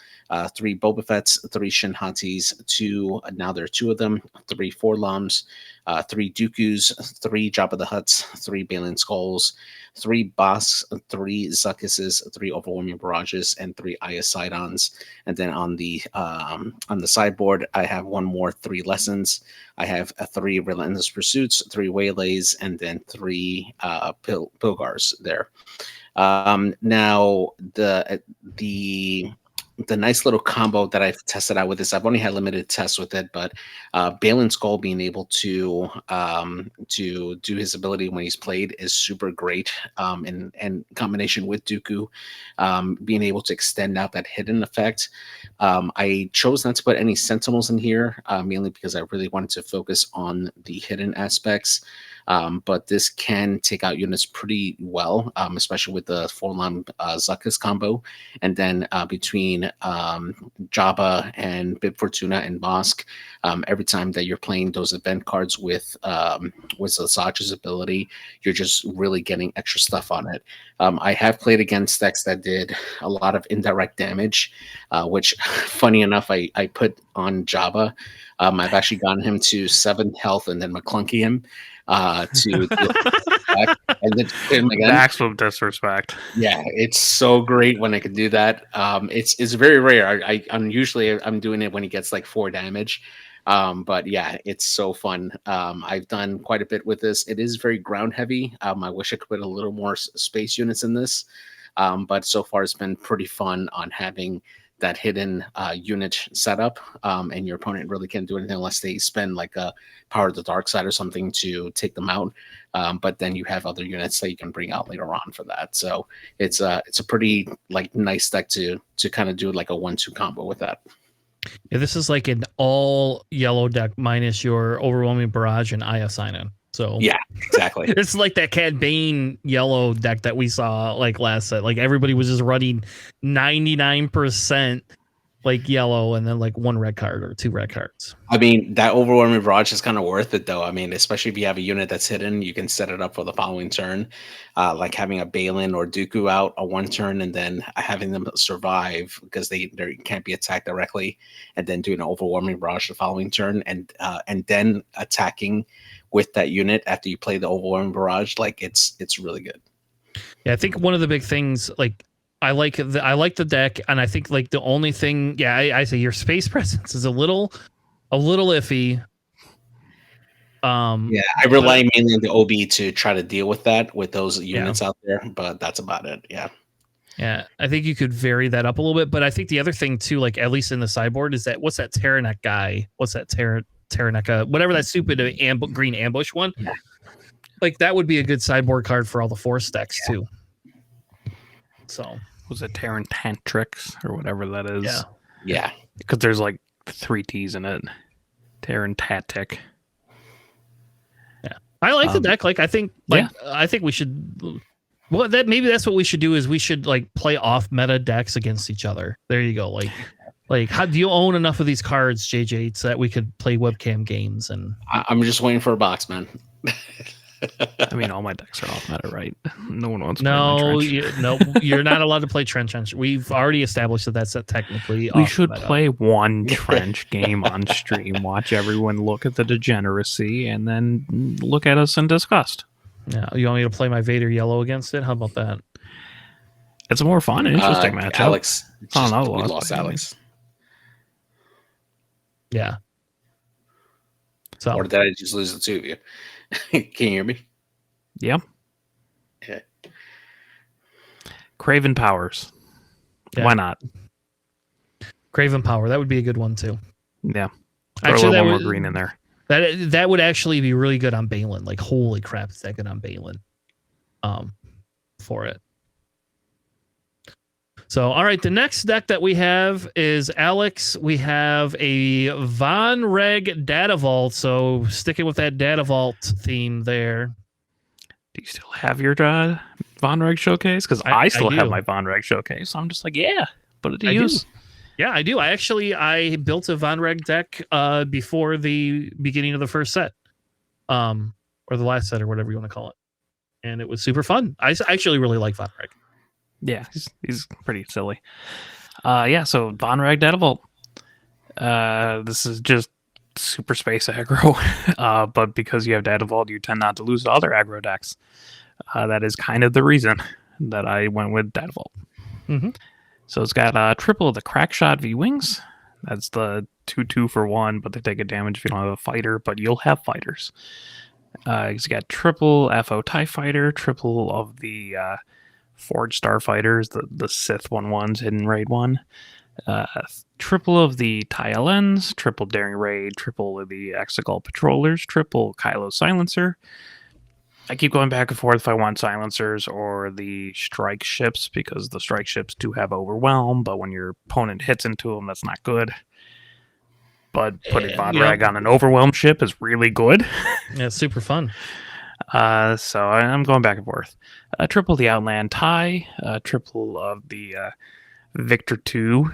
3 Boba Fett's, 3 Shin Hatis, 2, now there are 2 of them, 3 Forlums, 3 Dooku's, 3 Jabba the Hutts, 3 Balin Skulls, 3 Boss, 3 Zuckuses, 3 Overwhelming Barrages, and 3 Aya Sidons. And then on the sideboard, I have one more 3 Lessons. I have 3 Relentless Pursuits, 3 Waylays, and then 3 Pilgars there. Now the nice little combo that I've tested out with this, I've only had limited tests with it, but Balin Skull being able to do his ability when he's played is super great. And combination with Dooku, being able to extend out that hidden effect. I chose not to put any Sentinels in here, mainly because I really wanted to focus on the hidden aspects. But this can take out units pretty well, especially with the Forlom Zuckuss combo. And then between Jabba and Bib Fortuna and Bosk, every time that you're playing those event cards with Zacha's ability, you're just really getting extra stuff on it. I have played against decks that did a lot of indirect damage, which, funny enough, I put on Jabba. I've actually gotten him to 7 health and then McClunky him to back, and then him again. Maximum disrespect. Yeah, it's so great when I can do that. It's very rare. I'm usually doing it when he gets like 4 damage. But yeah, it's so fun. I've done quite a bit with this. It is very ground heavy. I wish I could put a little more space units in this. But so far it's been pretty fun on having that hidden unit setup, and your opponent really can't do anything unless they spend like a Power of the Dark Side or something to take them out. But then you have other units that you can bring out later on for that. So it's a pretty like nice deck to kind of do like a 1-2 combo with that. Yeah, this is like an all yellow deck minus your Overwhelming Barrage and Aya Sign-In. So yeah, exactly. It's like that Cad Bane yellow deck that we saw like last set. Like everybody was just running 99% like yellow and then like 1 red card or 2 red cards. I mean, that Overwhelming Barrage is kind of worth it though. I mean, especially if you have a unit that's hidden, you can set it up for the following turn. Like having a Balin or Dooku out on 1 turn and then having them survive because they can't be attacked directly, and then doing an Overwhelming Barrage the following turn, and then attacking with that unit after you play the Overwhelming Barrage. Like it's really good. Yeah, I think one of the big things, like I like the deck, and I think like the only thing, yeah, I say your space presence is a little iffy. Yeah, I rely mainly on the OB to try to deal with that with those units out there, but that's about it. Yeah. Yeah, I think you could vary that up a little bit, but I think the other thing too, like at least in the sideboard, is that what's that Terranek guy? What's that Terranek? Whatever that stupid green ambush one. Yeah. Like that would be a good sideboard card for all the Force decks too. So was it Terran Tantrix or whatever that is? Yeah. Yeah. Because there's like 3 T's in it. Terran Tatic. Yeah. I like the deck. Like I think we should maybe that's what we should do is we should like play off meta decks against each other. There you go. Like how do you own enough of these cards, JJ, so that we could play webcam games? And I'm just waiting for a box, man. I mean, all my decks are off meta, right? No one wants to play trench. You're not allowed to play trench. We've already established that that's technically we should meta. Play one trench game on stream, watch everyone look at the degeneracy, and then look at us in disgust. Yeah, you want me to play my Vader yellow against it? How about that? It's a more fun and interesting matchup. Alex. We lost Alex. Yeah. So, or did I just lose the 2 of you? Can you hear me? Yeah. Okay. Craven Powers. Yeah. Why not? Craven Power. That would be a good one too. Yeah. Actually, a little more green in there. That would actually be really good on Balin. Like, holy crap, is that good on Balin? For it. So, all right, the next deck that we have is Alex. We have a Von Reg Data Vault. So, sticking with that Data Vault theme there. Do you still have your Von Reg showcase? Because I still have my Von Reg showcase. So I'm just like, yeah, put it to use. Yeah, I do. I built a Von Reg deck before the beginning of the first set, or the last set, or whatever you want to call it, and it was super fun. I actually really like Von Reg. Yeah, he's pretty silly. So Von Reg Datavolt. This is just super space aggro, but because you have Datavolt, you tend not to lose to other aggro decks. That is kind of the reason that I went with Datavolt. Mm-hmm. So it's got triple of the Crackshot V-Wings. That's the 2/2 for 1, but they take a damage if you don't have a fighter, but you'll have fighters. It's got triple FO TIE Fighter, triple of the Forge Starfighters, the Sith 1/1s, Hidden Raid 1. Triple of the TIE LNs, triple Daring Raid, triple of the Exegol Patrollers, triple Kylo Silencer. I keep going back and forth if I want silencers or the strike ships, because the strike ships do have overwhelm, but when your opponent hits into them, that's not good. But putting Von Reg on an overwhelm ship is really good. Yeah, it's super fun. So I'm going back and forth. Triple the Outland TIE, triple of the Victor 2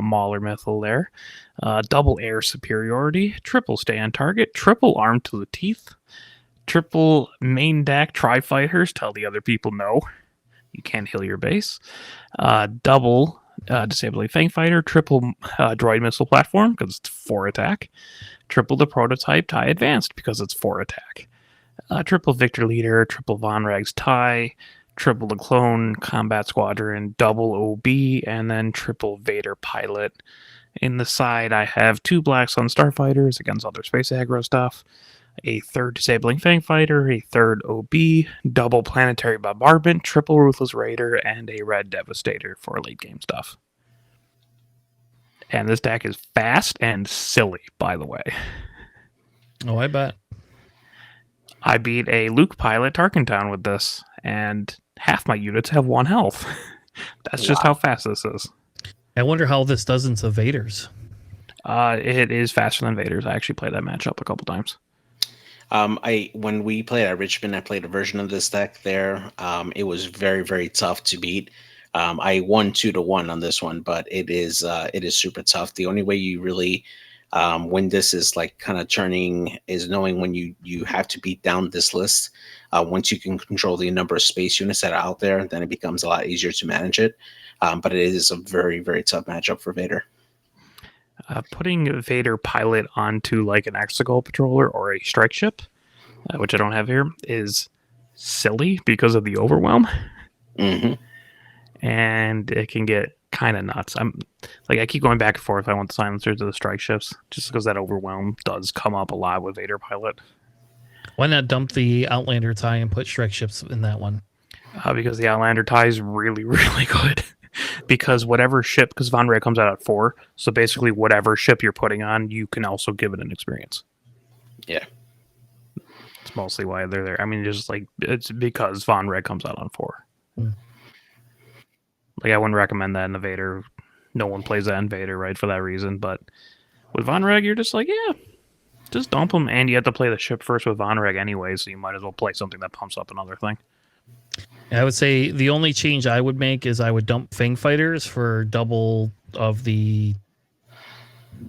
Mauler Mythal there, double air superiority, triple stay on target, triple arm to the teeth, triple main deck tri-fighters, tell the other people no, you can't heal your base, double disabling Fang Fighter, triple droid missile platform because it's 4 attack, triple the prototype TIE Advanced because it's 4 attack, triple Victor Leader, triple Von Reg's TIE, triple the Clone Combat Squadron, double OB, and then triple Vader Pilot. In the side, I have 2 Black Sun Starfighters against other space aggro stuff, a 3rd Disabling Fang Fighter, a 3rd OB, double Planetary Bombardment, triple Ruthless Raider, and a Red Devastator for late game stuff. And this deck is fast and silly, by the way. Oh, I bet. I beat a Luke Pilot Tarkentown with this, and half my units have 1 health. That's just how fast this is. I wonder how this does into Vaders. It is faster than Vaders. I actually played that matchup a couple times. When we played at Richmond, I played a version of this deck there. It was very, very tough to beat. I won 2-1 on this one, but it is super tough. The only way you really win this is like kind of is knowing when you have to beat down this list. Once you can control the number of space units that are out there, then it becomes a lot easier to manage it. But it is a very, very tough matchup for Vader. Putting Vader Pilot onto like an Exegol Patroller or a Strike Ship, which I don't have here, is silly because of the overwhelm. Mm-hmm. And it can get kind of nuts. I keep going back and forth. I want the silencers or the strike ships, just because that overwhelm does come up a lot with Vader Pilot. Why not dump the Outlander tie and put strike ships in that one? Because the Outlander tie is really, really good. Because whatever ship, because Von Reg comes out at 4, so basically whatever ship you're putting on, you can also give it an experience. Yeah. It's mostly why they're there. I mean, just like, it's because Von Reg comes out on 4. Mm. Like, I wouldn't recommend that in the Vader. No one plays that in Vader, right, for that reason. But with Von Reg, you're just like, yeah, just dump them. And you have to play the ship first with Von Reg anyway, so you might as well play something that pumps up another thing. I would say the only change I would make is I would dump Fang Fighters for double of the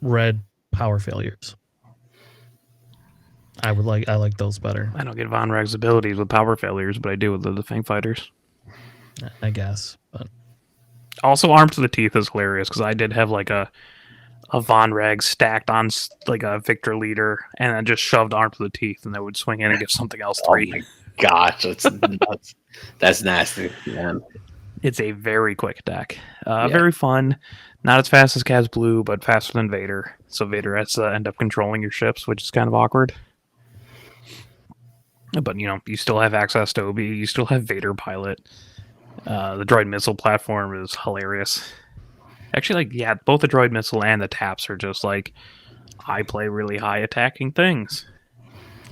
red power failures. I like those better. I don't get Von Reg's abilities with power failures, but I do with the Fang Fighters. I guess. But also, Arm to the Teeth is hilarious, because I did have like a Von Reg stacked on like a Victor Leader, and then just shoved Arm to the Teeth, and they would swing in and give something else 3. Oh my gosh, that's nasty, man. It's a very quick deck. Very fun. Not as fast as Kaz Blue, but faster than Vader. So Vader has to end up controlling your ships, which is kind of awkward. But, you still have access to OB. You still have Vader Pilot. The droid missile platform is hilarious. Actually, both the droid missile and the taps are just like, I play really high attacking things.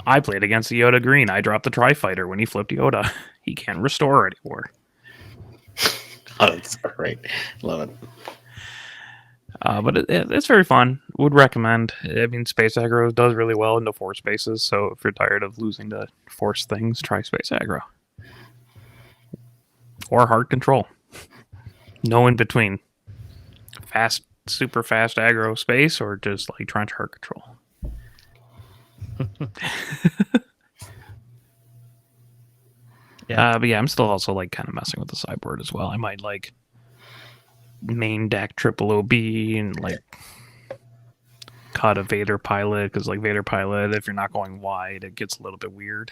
I played against the Yoda Green. I dropped the Tri-Fighter when he flipped Yoda. He can't restore anymore. Oh, that's great. Love it. But it's very fun. Would recommend. I mean, Space Aggro does really well into force spaces, so if you're tired of losing to force things, try Space Aggro. or hard control. No in between. Super fast aggro space, or just like trench hard control. Yeah. But yeah, I'm still also like kind of messing with the sideboard as well. I might like main deck triple OB and like cut a Vader pilot, because like Vader pilot, if you're not going wide, it gets a little bit weird.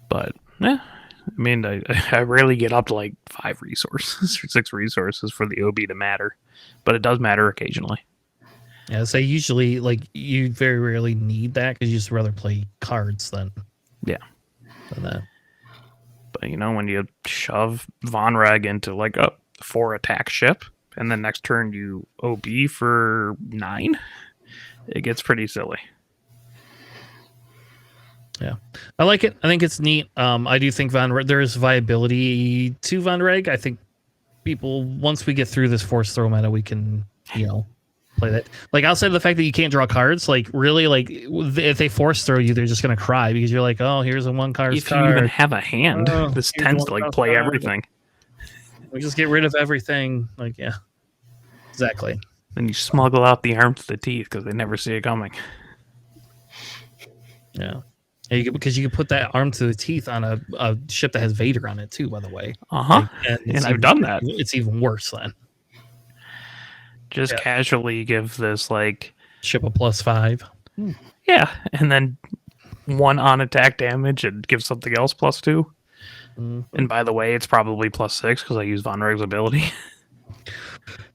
But I mean, I rarely get up to like 5 resources or 6 resources for the OB to matter, but it does matter occasionally. Yeah, so usually, like, you very rarely need that because you just rather play cards than that. But you know, when you shove Von Reg into like a 4 attack ship, and then next turn you OB for 9, it gets pretty silly. Yeah, I like it. I think it's neat. I do think there is viability to Von Reg. I think people, once we get through this force throw meta, we can, play that. Like, outside of the fact that you can't draw cards, like, really, like, if they force throw you, they're just gonna cry because you're like, oh, here's a 1 card. If you even have a hand, this tends to like play everything. We just get rid of everything. Like, yeah, exactly. Then you smuggle out the arm to the teeth because they never see it coming. Yeah. Because you can put that arm to the teeth on a ship that has Vader on it too, by the way. And I've done that. It's even worse then. Just casually give this like ship a +5. Yeah, and then 1 on attack damage and give something else +2. And by the way, it's probably +6 because I use Von Reg's ability.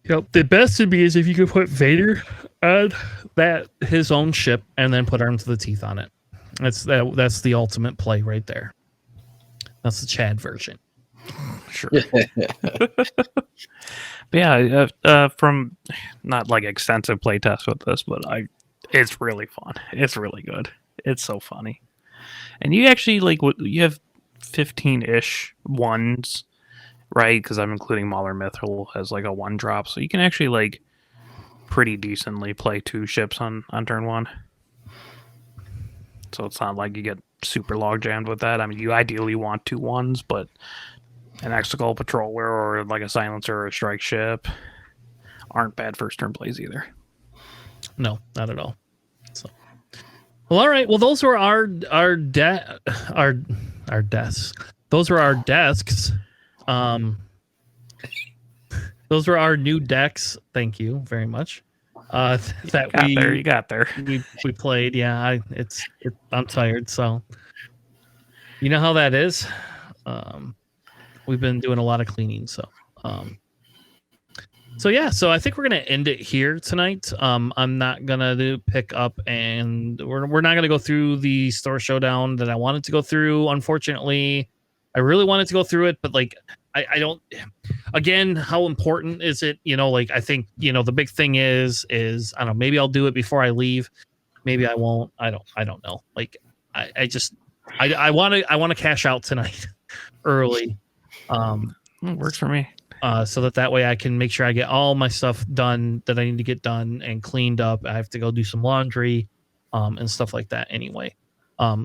Yep. The best would be is if you could put Vader on his own ship and then put arm to the teeth on it. That's the ultimate play right there. That's the Chad version. Sure. But yeah, from not like extensive playtests with this, but it's really fun. It's really good. It's so funny. And you actually you have 15-ish ones, right? Because I'm including Mauler Mithril as like a 1 drop, so you can actually like pretty decently play 2 ships on turn 1. So it's not like you get super log jammed with that. I mean, you ideally want 2 1s, but an Exegol Patroller or like a Silencer or a Strike Ship aren't bad first turn plays either. No, not at all. So, well, all right. Well, those were our desks. Those were our desks. Those were our new decks. Thank you very much. You got there. We played. Yeah, I'm tired. So, you know how that is. We've been doing a lot of cleaning. So yeah. So I think we're gonna end it here tonight. I'm not gonna pick up, and we're not gonna go through the store showdown that I wanted to go through. Unfortunately, I really wanted to go through it, but like I don't. Again, how important is it? Like I think the big thing is I don't know. Maybe I'll do it before I leave. Maybe I won't. I don't know. Like I want to cash out tonight early. It works for me. So that way I can make sure I get all my stuff done that I need to get done and cleaned up. I have to go do some laundry, and stuff like that anyway.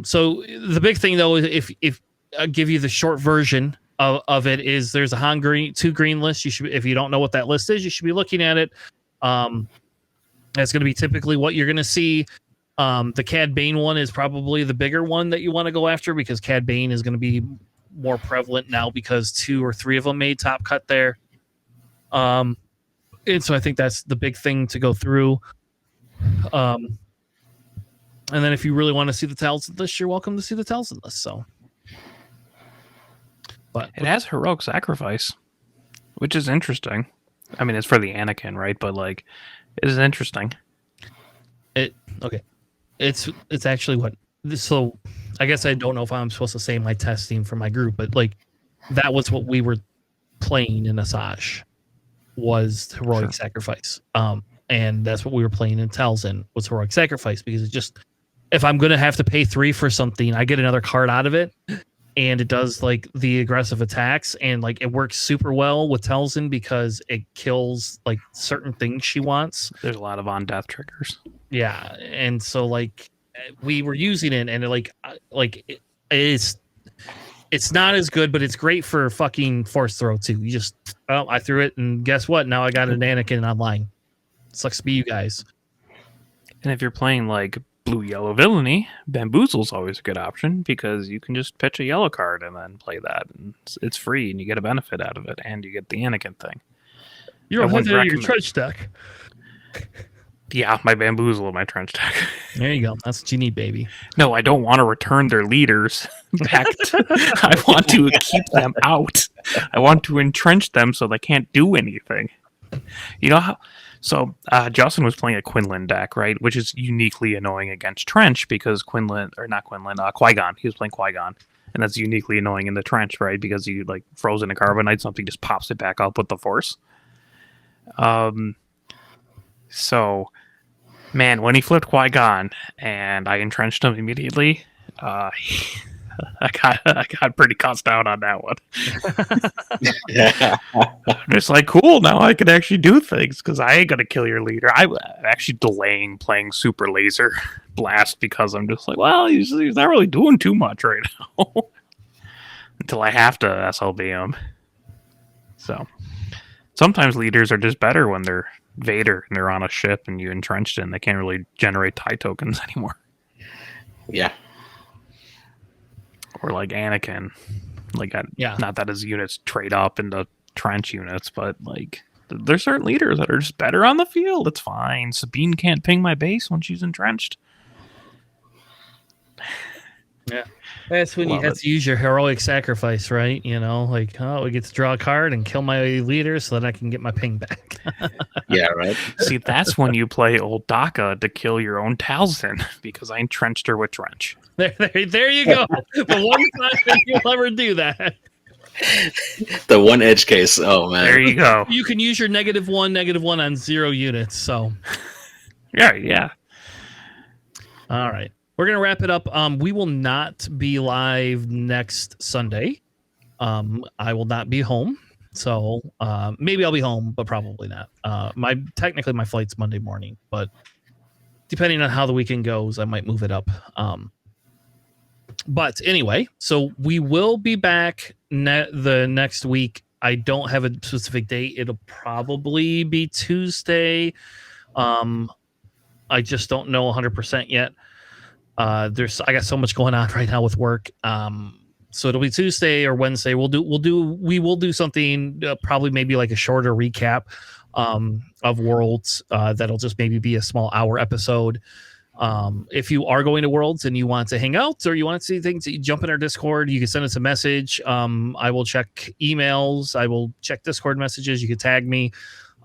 So the big thing though is if I give you the short version of it is there's a 2 green list. You should, if you don't know what that list is, you should be looking at it. That's going to be typically what you're going to see. The Cad Bane one is probably the bigger one that you want to go after because Cad Bane is going to be more prevalent now because 2 or 3 of them made top cut there. And so I think that's the big thing to go through. And then if you really want to see the Talzin list, you're welcome to see the Talzin list. So, but it has heroic sacrifice, which is interesting. I mean, it's for the Anakin, right? But like, it is interesting. It's actually what. So I guess I don't know if I'm supposed to say my testing for my group, but like that was what we were playing in Asajj was heroic sacrifice. And that's what we were playing in Talzin was heroic sacrifice because it's just if I'm gonna have to pay 3 for something, I get another card out of it. And it does like the aggressive attacks and like it works super well with Talzin because it kills like certain things she wants. There's a lot of on death triggers. Yeah. And so like we were using it and it is It's not as good, but it's great for fucking force throw too. You just, I threw it, and guess what? Now I got an Anakin online. Sucks to be you guys. And if you're playing like blue yellow villainy, Bamboozle's always a good option because you can just pitch a yellow card and then play that, and it's free, and you get a benefit out of it, and you get the Anakin thing. You're ahead of your trench deck. Yeah, my Bamboozle and my trench deck. There you go. That's what you need, baby. No, I don't want to return their leaders back. I want to keep them out. I want to entrench them so they can't do anything. You know how? So Justin was playing a Quinlan deck, right? Which is uniquely annoying against trench because Qui-Gon. He was playing Qui-Gon. And that's uniquely annoying in the trench, right? Because you like frozen a carbonite, something just pops it back up with the force. So, man, when he flipped Qui-Gon and I entrenched him immediately, I got pretty cussed out on that one. Yeah. I'm just like, cool, now I can actually do things because I ain't gonna kill your leader. I'm actually delaying playing Super Laser Blast because I'm just like, well, he's not really doing too much right now until I have to SLB him. So sometimes leaders are just better when they're Vader and they're on a ship and you entrenched in. They can't really generate TIE tokens anymore. Yeah. Or like Anakin. Like, Yeah. Not that his units trade up into trench units, but like there's certain leaders that are just better on the field. It's fine. Sabine can't ping my base when she's entrenched. Yeah. That's when you have to use your heroic sacrifice, right? You know, like, oh, we get to draw a card and kill my leader so that I can get my ping back. Yeah, right. See, that's when you play old Daka to kill your own Talzin because I entrenched her with trench. There you go. The one time that you'll ever do that. The one edge case. Oh, man. There you go. You can use your -1 on 0 units. So, Yeah. all right. We're going to wrap it up. We will not be live next Sunday. I will not be home. So maybe I'll be home, but probably not. Technically my flight's Monday morning, but depending on how the weekend goes, I might move it up. But anyway, so we will be back the next week. I don't have a specific date. It'll probably be Tuesday. I just don't know 100% yet. I got so much going on right now with work. So it'll be Tuesday or Wednesday. We will do something, probably maybe like a shorter recap of Worlds. That'll just maybe be a small hour episode. If you are going to Worlds and you want to hang out or you want to see things, you jump in our Discord. You can send us a message. I will check emails. I will check Discord messages. You can tag me.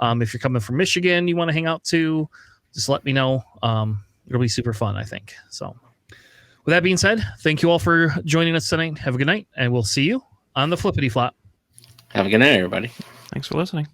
If you're coming from Michigan, you want to hang out too, just let me know. It'll be super fun, I think. So with that being said, thank you all for joining us tonight. Have a good night, and we'll see you on the Flippity Flop. Have a good night, everybody. Thanks for listening.